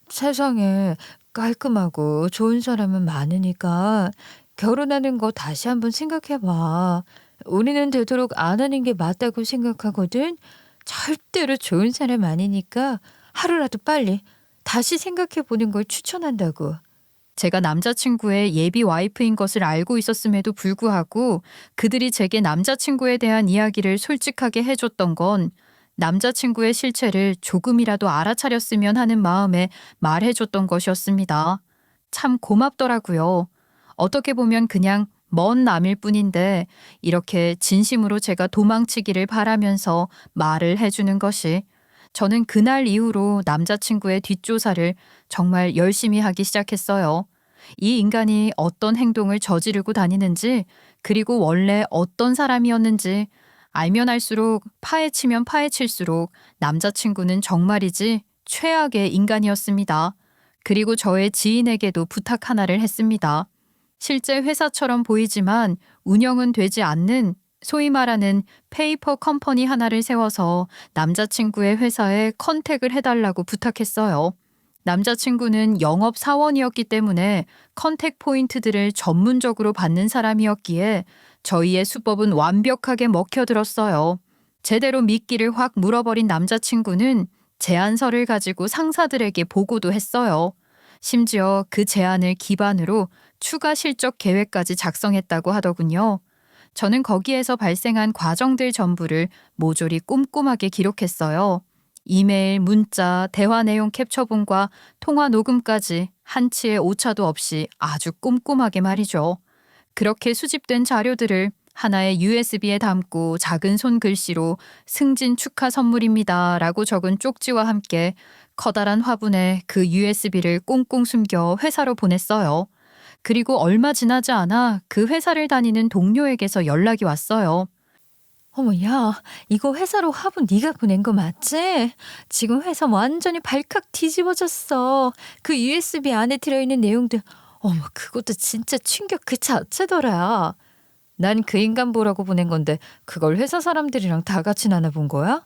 세상에 깔끔하고 좋은 사람은 많으니까 결혼하는 거 다시 한번 생각해 봐. 우리는 되도록 안 하는 게 맞다고 생각하거든. 절대로 좋은 사람 아니니까 하루라도 빨리 다시 생각해 보는 걸 추천한다고. 제가 남자친구의 예비 와이프인 것을 알고 있었음에도 불구하고 그들이 제게 남자친구에 대한 이야기를 솔직하게 해줬던 건 남자친구의 실체를 조금이라도 알아차렸으면 하는 마음에 말해줬던 것이었습니다. 참 고맙더라고요. 어떻게 보면 그냥 먼 남일 뿐인데 이렇게 진심으로 제가 도망치기를 바라면서 말을 해주는 것이 저는 그날 이후로 남자친구의 뒷조사를 정말 열심히 하기 시작했어요. 이 인간이 어떤 행동을 저지르고 다니는지 그리고 원래 어떤 사람이었는지 알면 알수록 파헤치면 파헤칠수록 남자친구는 정말이지 최악의 인간이었습니다. 그리고 저의 지인에게도 부탁 하나를 했습니다. 실제 회사처럼 보이지만 운영은 되지 않는 소위 말하는 페이퍼 컴퍼니 하나를 세워서 남자친구의 회사에 컨택을 해달라고 부탁했어요. 남자친구는 영업 사원이었기 때문에 컨택 포인트들을 전문적으로 받는 사람이었기에 저희의 수법은 완벽하게 먹혀들었어요. 제대로 미끼를 확 물어버린 남자친구는 제안서를 가지고 상사들에게 보고도 했어요. 심지어 그 제안을 기반으로 추가 실적 계획까지 작성했다고 하더군요. 저는 거기에서 발생한 과정들 전부를 모조리 꼼꼼하게 기록했어요. 이메일, 문자, 대화 내용 캡처본과 통화 녹음까지 한치의 오차도 없이 아주 꼼꼼하게 말이죠. 그렇게 수집된 자료들을 하나의 USB에 담고 작은 손글씨로 승진 축하 선물입니다 라고 적은 쪽지와 함께 커다란 화분에 그 USB를 꽁꽁 숨겨 회사로 보냈어요. 그리고 얼마 지나지 않아 그 회사를 다니는 동료에게서 연락이 왔어요. 어머, 야, 이거 회사로 화분 네가 보낸 거 맞지? 지금 회사 완전히 발칵 뒤집어졌어. 그 USB 안에 들어있는 내용들, 어머, 그것도 진짜 충격 그 자체더라. 난 그 인간 보라고 보낸 건데 그걸 회사 사람들이랑 다 같이 나눠본 거야?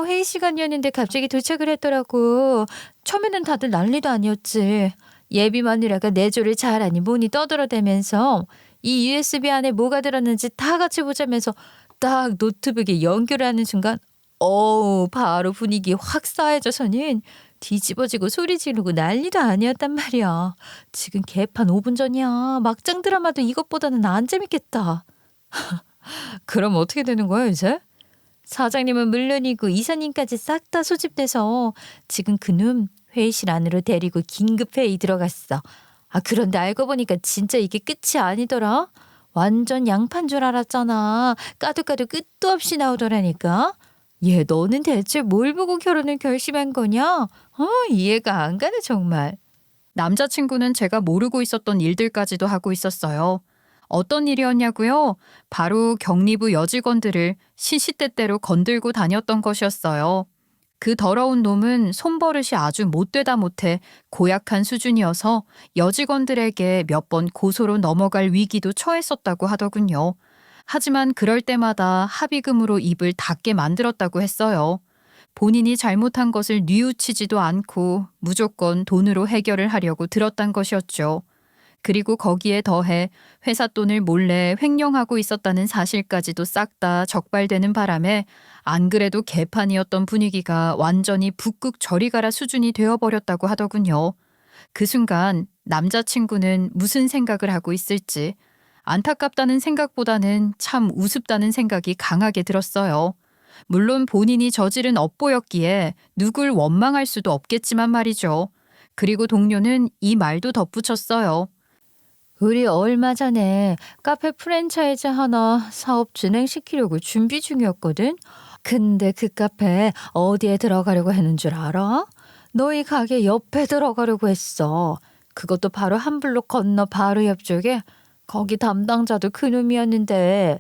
회의 시간이었는데 갑자기 도착을 했더라고. 처음에는 다들 난리도 아니었지. 예비 마누라가 내조를 잘하니 뭐니 떠들어대면서 이 USB 안에 뭐가 들었는지 다 같이 보자면서 딱 노트북에 연결하는 순간 바로 분위기 확 싸해져서는 뒤집어지고 소리 지르고 난리도 아니었단 말이야. 지금 개판 5분 전이야. 막장 드라마도 이것보다는 안 재밌겠다. 그럼 어떻게 되는 거야 이제? 사장님은 물론이고 이사님까지 싹 다 소집돼서 지금 그놈 회의실 안으로 데리고 긴급 회의 들어갔어. 그런데 알고 보니까 진짜 이게 끝이 아니더라. 완전 양판 줄 알았잖아. 까도 끝도 없이 나오더라니까. 얘 너는 대체 뭘 보고 결혼을 결심한 거냐? 이해가 안 가네 정말. 남자친구는 제가 모르고 있었던 일들까지도 하고 있었어요. 어떤 일이었냐고요? 바로 격리부 여직원들을 시시때때로 건들고 다녔던 것이었어요. 그 더러운 놈은 손버릇이 아주 못되다 못해 고약한 수준이어서 여직원들에게 몇 번 고소로 넘어갈 위기도 처했었다고 하더군요. 하지만 그럴 때마다 합의금으로 입을 닫게 만들었다고 했어요. 본인이 잘못한 것을 뉘우치지도 않고 무조건 돈으로 해결을 하려고 들었단 것이었죠. 그리고 거기에 더해 회사 돈을 몰래 횡령하고 있었다는 사실까지도 싹 다 적발되는 바람에 안 그래도 개판이었던 분위기가 완전히 북극 저리 가라 수준이 되어버렸다고 하더군요. 그 순간 남자친구는 무슨 생각을 하고 있을지 안타깝다는 생각보다는 참 우습다는 생각이 강하게 들었어요. 물론 본인이 저지른 업보였기에 누굴 원망할 수도 없겠지만 말이죠. 그리고 동료는 이 말도 덧붙였어요. 우리 얼마 전에 카페 프랜차이즈 하나 사업 진행시키려고 준비 중이었거든. 근데 그 카페 어디에 들어가려고 했는 줄 알아? 너희 가게 옆에 들어가려고 했어. 그것도 바로 한 블록 건너 바로 옆쪽에. 거기 담당자도 그놈이었는데.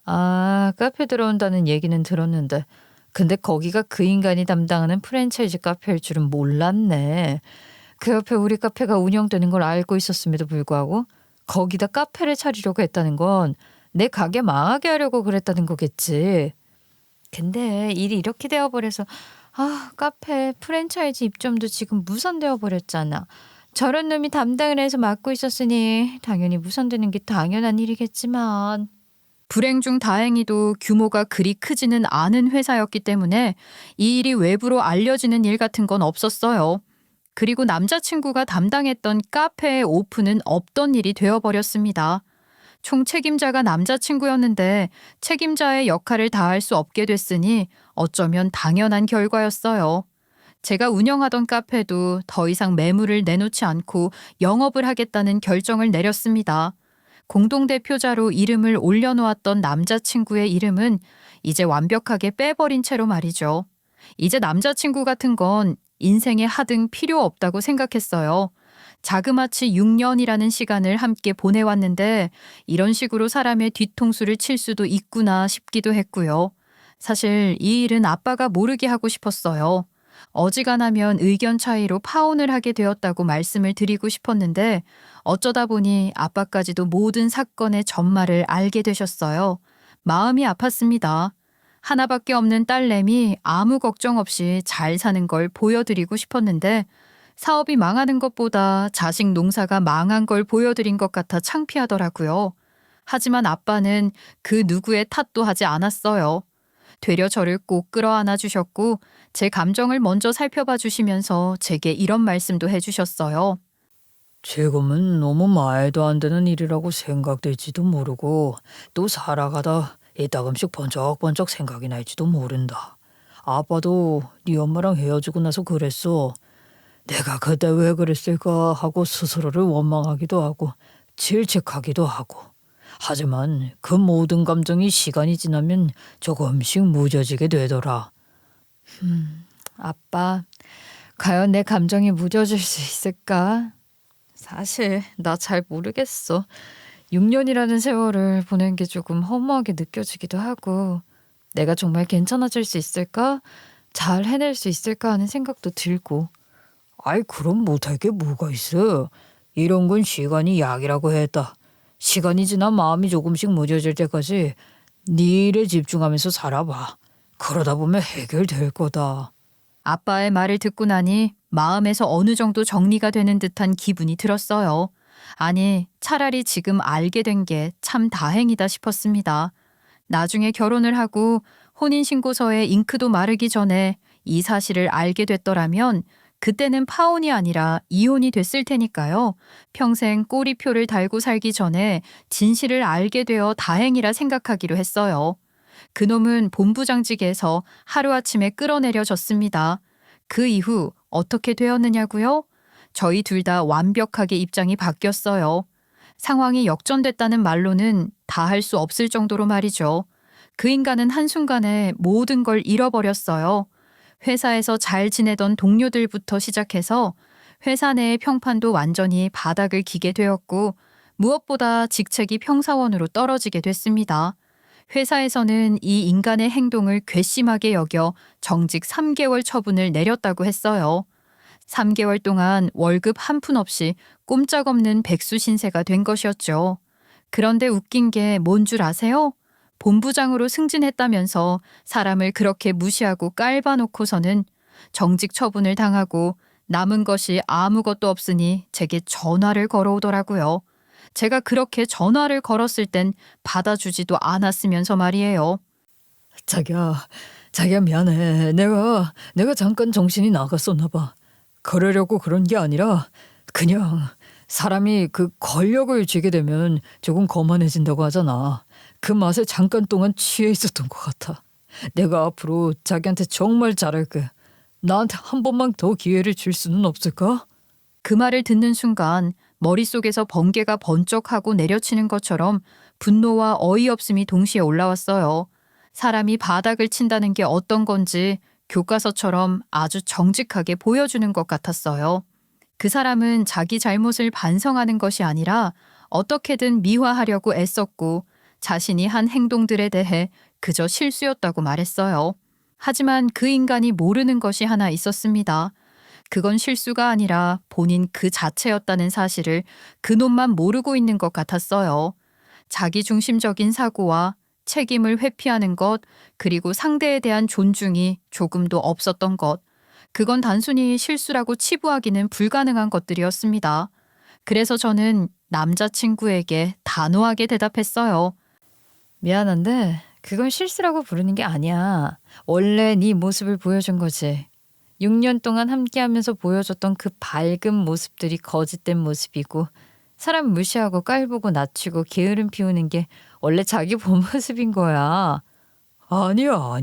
아, 카페 들어온다는 얘기는 들었는데. 근데 거기가 그 인간이 담당하는 프랜차이즈 카페일 줄은 몰랐네. 그 옆에 우리 카페가 운영되는 걸 알고 있었음에도 불구하고 거기다 카페를 차리려고 했다는 건 내 가게 망하게 하려고 그랬다는 거겠지. 근데 일이 이렇게 되어버려서 카페 프랜차이즈 입점도 지금 무산되어 버렸잖아. 저런 놈이 담당을 해서 맡고 있었으니 당연히 무산되는 게 당연한 일이겠지만. 불행 중 다행히도 규모가 그리 크지는 않은 회사였기 때문에 이 일이 외부로 알려지는 일 같은 건 없었어요. 그리고 남자친구가 담당했던 카페의 오픈은 없던 일이 되어버렸습니다. 총 책임자가 남자친구였는데 책임자의 역할을 다할 수 없게 됐으니 어쩌면 당연한 결과였어요. 제가 운영하던 카페도 더 이상 매물을 내놓지 않고 영업을 하겠다는 결정을 내렸습니다. 공동대표자로 이름을 올려놓았던 남자친구의 이름은 이제 완벽하게 빼버린 채로 말이죠. 이제 남자친구 같은 건 인생에 하등 필요 없다고 생각했어요. 자그마치 6년이라는 시간을 함께 보내왔는데 이런 식으로 사람의 뒤통수를 칠 수도 있구나 싶기도 했고요. 사실 이 일은 아빠가 모르게 하고 싶었어요. 어지간하면 의견 차이로 파혼을 하게 되었다고 말씀을 드리고 싶었는데 어쩌다 보니 아빠까지도 모든 사건의 전말을 알게 되셨어요. 마음이 아팠습니다. 하나밖에 없는 딸내미 아무 걱정 없이 잘 사는 걸 보여드리고 싶었는데 사업이 망하는 것보다 자식 농사가 망한 걸 보여드린 것 같아 창피하더라고요. 하지만 아빠는 그 누구의 탓도 하지 않았어요. 되려 저를 꼭 끌어안아 주셨고 제 감정을 먼저 살펴봐 주시면서 제게 이런 말씀도 해주셨어요. 지금은 너무 말도 안 되는 일이라고 생각될지도 모르고 또 살아가다 이따금씩 번쩍번쩍 생각이 날지도 모른다. 아빠도 네 엄마랑 헤어지고 나서 그랬어. 내가 그때 왜 그랬을까 하고 스스로를 원망하기도 하고 질책하기도 하고. 하지만 그 모든 감정이 시간이 지나면 조금씩 무뎌지게 되더라. 아빠, 과연 내 감정이 무뎌질 수 있을까? 사실 나 잘 모르겠어. 6년이라는 세월을 보낸 게 조금 허무하게 느껴지기도 하고 내가 정말 괜찮아질 수 있을까? 잘 해낼 수 있을까 하는 생각도 들고. 아이 그럼 못할 게 뭐가 있어. 이런 건 시간이 약이라고 했다. 시간이 지나 마음이 조금씩 무뎌질 때까지 네 일에 집중하면서 살아봐. 그러다 보면 해결될 거다. 아빠의 말을 듣고 나니 마음에서 어느 정도 정리가 되는 듯한 기분이 들었어요. 아니, 차라리 지금 알게 된 게 참 다행이다 싶었습니다. 나중에 결혼을 하고 혼인신고서에 잉크도 마르기 전에 이 사실을 알게 됐더라면 그때는 파혼이 아니라 이혼이 됐을 테니까요. 평생 꼬리표를 달고 살기 전에 진실을 알게 되어 다행이라 생각하기로 했어요. 그놈은 본부장직에서 하루아침에 끌어내려졌습니다. 그 이후 어떻게 되었느냐고요? 저희 둘 다 완벽하게 입장이 바뀌었어요. 상황이 역전됐다는 말로는 다 할 수 없을 정도로 말이죠. 그 인간은 한순간에 모든 걸 잃어버렸어요. 회사에서 잘 지내던 동료들부터 시작해서 회사 내의 평판도 완전히 바닥을 기게 되었고 무엇보다 직책이 평사원으로 떨어지게 됐습니다. 회사에서는 이 인간의 행동을 괘씸하게 여겨 정직 3개월 처분을 내렸다고 했어요. 3개월 동안 월급 한 푼 없이 꼼짝없는 백수 신세가 된 것이었죠. 그런데 웃긴 게 뭔 줄 아세요? 본부장으로 승진했다면서 사람을 그렇게 무시하고 깔아놓고서는 정직 처분을 당하고 남은 것이 아무것도 없으니 제게 전화를 걸어오더라고요. 제가 그렇게 전화를 걸었을 땐 받아주지도 않았으면서 말이에요. 자기야 미안해. 내가 잠깐 정신이 나갔었나 봐. 그러려고 그런 게 아니라 그냥 사람이 그 권력을 쥐게 되면 조금 거만해진다고 하잖아. 그 맛에 잠깐 동안 취해 있었던 것 같아. 내가 앞으로 자기한테 정말 잘할게. 나한테 한 번만 더 기회를 줄 수는 없을까? 그 말을 듣는 순간 머릿속에서 번개가 번쩍하고 내려치는 것처럼 분노와 어이없음이 동시에 올라왔어요. 사람이 바닥을 친다는 게 어떤 건지 교과서처럼 아주 정직하게 보여주는 것 같았어요. 그 사람은 자기 잘못을 반성하는 것이 아니라 어떻게든 미화하려고 애썼고 자신이 한 행동들에 대해 그저 실수였다고 말했어요. 하지만 그 인간이 모르는 것이 하나 있었습니다. 그건 실수가 아니라 본인 그 자체였다는 사실을 그놈만 모르고 있는 것 같았어요. 자기 중심적인 사고와 책임을 회피하는 것, 그리고 상대에 대한 존중이 조금도 없었던 것. 그건 단순히 실수라고 치부하기는 불가능한 것들이었습니다. 그래서 저는 남자친구에게 단호하게 대답했어요. 미안한데 그건 실수라고 부르는 게 아니야. 원래 네 모습을 보여준 거지. 6년 동안 함께하면서 보여줬던 그 밝은 모습들이 거짓된 모습이고 사람 무시하고 깔보고 낮추고 게으름 피우는 게 원래 자기 본 모습인 거야. 아니야.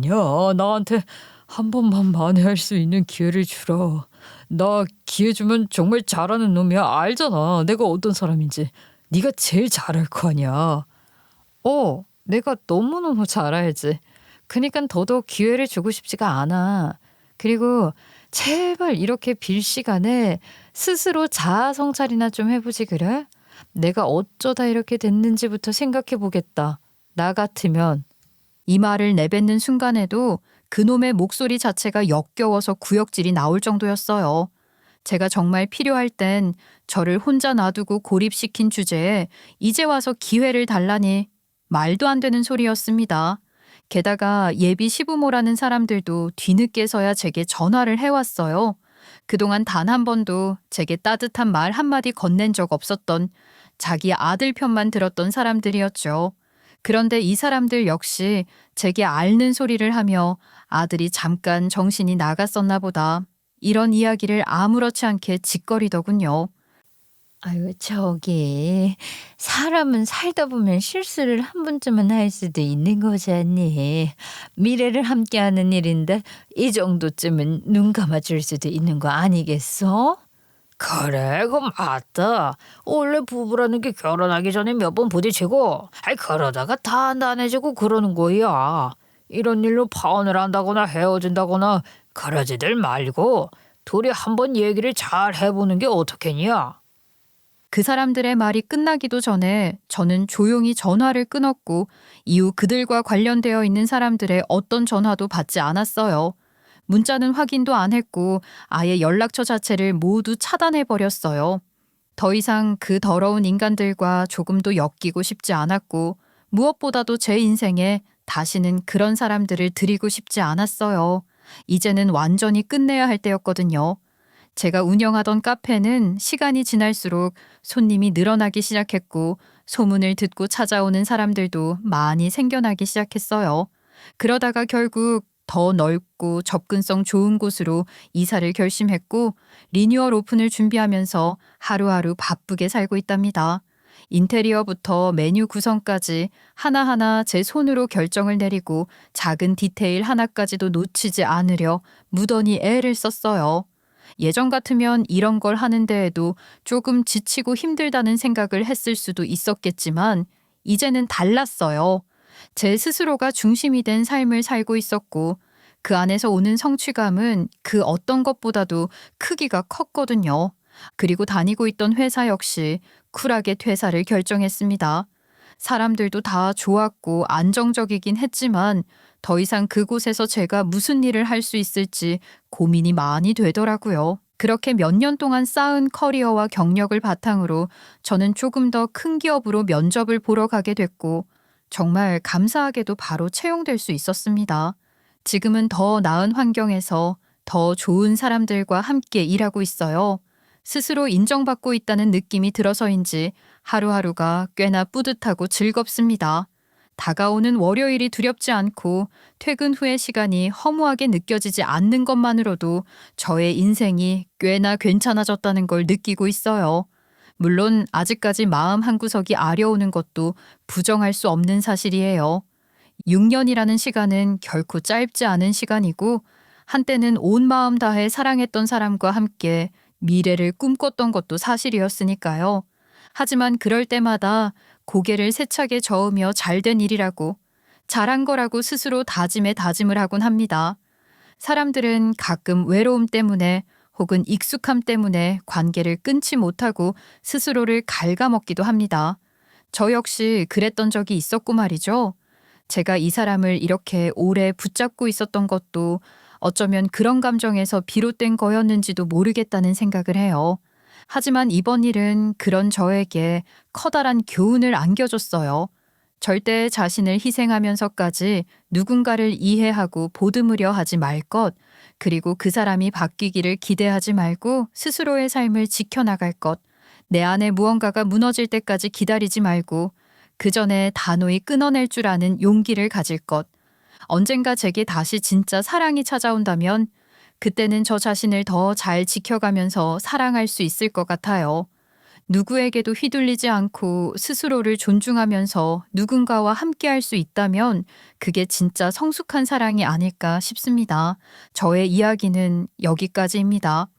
나한테 한 번만 만회할 수 있는 기회를 주라. 나 기회 주면 정말 잘하는 놈이야. 알잖아. 내가 어떤 사람인지. 네가 제일 잘할 거 아니야. 내가 너무너무 잘 알지. 그니까 더더욱 기회를 주고 싶지가 않아. 그리고 제발 이렇게 빌 시간에 스스로 자아 성찰이나 좀 해보지 그래? 내가 어쩌다 이렇게 됐는지부터 생각해 보겠다. 나 같으면. 이 말을 내뱉는 순간에도 그놈의 목소리 자체가 역겨워서 구역질이 나올 정도였어요. 제가 정말 필요할 땐 저를 혼자 놔두고 고립시킨 주제에 이제 와서 기회를 달라니 말도 안 되는 소리였습니다. 게다가 예비 시부모라는 사람들도 뒤늦게서야 제게 전화를 해왔어요. 그동안 단 한 번도 제게 따뜻한 말 한마디 건넨 적 없었던 자기 아들 편만 들었던 사람들이었죠. 그런데 이 사람들 역시 제게 앓는 소리를 하며 아들이 잠깐 정신이 나갔었나 보다 이런 이야기를 아무렇지 않게 짓거리더군요. 아유, 저기 사람은 살다 보면 실수를 한 번쯤은 할 수도 있는 거잖니. 미래를 함께하는 일인데 이 정도쯤은 눈 감아줄 수도 있는 거 아니겠어? 그래, 그건 맞다. 원래 부부라는 게 결혼하기 전에 몇 번 부딪히고, 그러다가 단단해지고 그러는 거야. 이런 일로 파혼을 한다거나 헤어진다거나 그러지들 말고 둘이 한번 얘기를 잘 해보는 게 어떻겠냐? 그 사람들의 말이 끝나기도 전에 저는 조용히 전화를 끊었고 이후 그들과 관련되어 있는 사람들의 어떤 전화도 받지 않았어요. 문자는 확인도 안 했고 아예 연락처 자체를 모두 차단해버렸어요. 더 이상 그 더러운 인간들과 조금도 엮이고 싶지 않았고 무엇보다도 제 인생에 다시는 그런 사람들을 들이고 싶지 않았어요. 이제는 완전히 끝내야 할 때였거든요. 제가 운영하던 카페는 시간이 지날수록 손님이 늘어나기 시작했고 소문을 듣고 찾아오는 사람들도 많이 생겨나기 시작했어요. 그러다가 결국 더 넓고 접근성 좋은 곳으로 이사를 결심했고 리뉴얼 오픈을 준비하면서 하루하루 바쁘게 살고 있답니다. 인테리어부터 메뉴 구성까지 하나하나 제 손으로 결정을 내리고 작은 디테일 하나까지도 놓치지 않으려 무던히 애를 썼어요. 예전 같으면 이런 걸 하는 데에도 조금 지치고 힘들다는 생각을 했을 수도 있었겠지만 이제는 달랐어요. 제 스스로가 중심이 된 삶을 살고 있었고 그 안에서 오는 성취감은 그 어떤 것보다도 크기가 컸거든요. 그리고 다니고 있던 회사 역시 쿨하게 퇴사를 결정했습니다. 사람들도 다 좋았고 안정적이긴 했지만 더 이상 그곳에서 제가 무슨 일을 할 수 있을지 고민이 많이 되더라고요. 그렇게 몇 년 동안 쌓은 커리어와 경력을 바탕으로 저는 조금 더 큰 기업으로 면접을 보러 가게 됐고 정말 감사하게도 바로 채용될 수 있었습니다. 지금은 더 나은 환경에서 더 좋은 사람들과 함께 일하고 있어요. 스스로 인정받고 있다는 느낌이 들어서인지 하루하루가 꽤나 뿌듯하고 즐겁습니다. 다가오는 월요일이 두렵지 않고 퇴근 후의 시간이 허무하게 느껴지지 않는 것만으로도 저의 인생이 꽤나 괜찮아졌다는 걸 느끼고 있어요. 물론 아직까지 마음 한구석이 아려오는 것도 부정할 수 없는 사실이에요. 6년이라는 시간은 결코 짧지 않은 시간이고 한때는 온 마음 다해 사랑했던 사람과 함께 미래를 꿈꿨던 것도 사실이었으니까요. 하지만 그럴 때마다 고개를 세차게 저으며 잘된 일이라고, 잘한 거라고 스스로 다짐에 다짐을 하곤 합니다. 사람들은 가끔 외로움 때문에 혹은 익숙함 때문에 관계를 끊지 못하고 스스로를 갉아먹기도 합니다. 저 역시 그랬던 적이 있었고 말이죠. 제가 이 사람을 이렇게 오래 붙잡고 있었던 것도 어쩌면 그런 감정에서 비롯된 거였는지도 모르겠다는 생각을 해요. 하지만 이번 일은 그런 저에게 커다란 교훈을 안겨줬어요. 절대 자신을 희생하면서까지 누군가를 이해하고 보듬으려 하지 말 것, 그리고 그 사람이 바뀌기를 기대하지 말고 스스로의 삶을 지켜나갈 것, 내 안에 무언가가 무너질 때까지 기다리지 말고 그 전에 단호히 끊어낼 줄 아는 용기를 가질 것, 언젠가 제게 다시 진짜 사랑이 찾아온다면 그때는 저 자신을 더 잘 지켜가면서 사랑할 수 있을 것 같아요. 누구에게도 휘둘리지 않고 스스로를 존중하면서 누군가와 함께할 수 있다면 그게 진짜 성숙한 사랑이 아닐까 싶습니다. 저의 이야기는 여기까지입니다.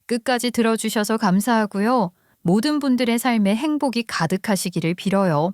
끝까지 들어주셔서 감사하고요. 모든 분들의 삶에 행복이 가득하시기를 빌어요.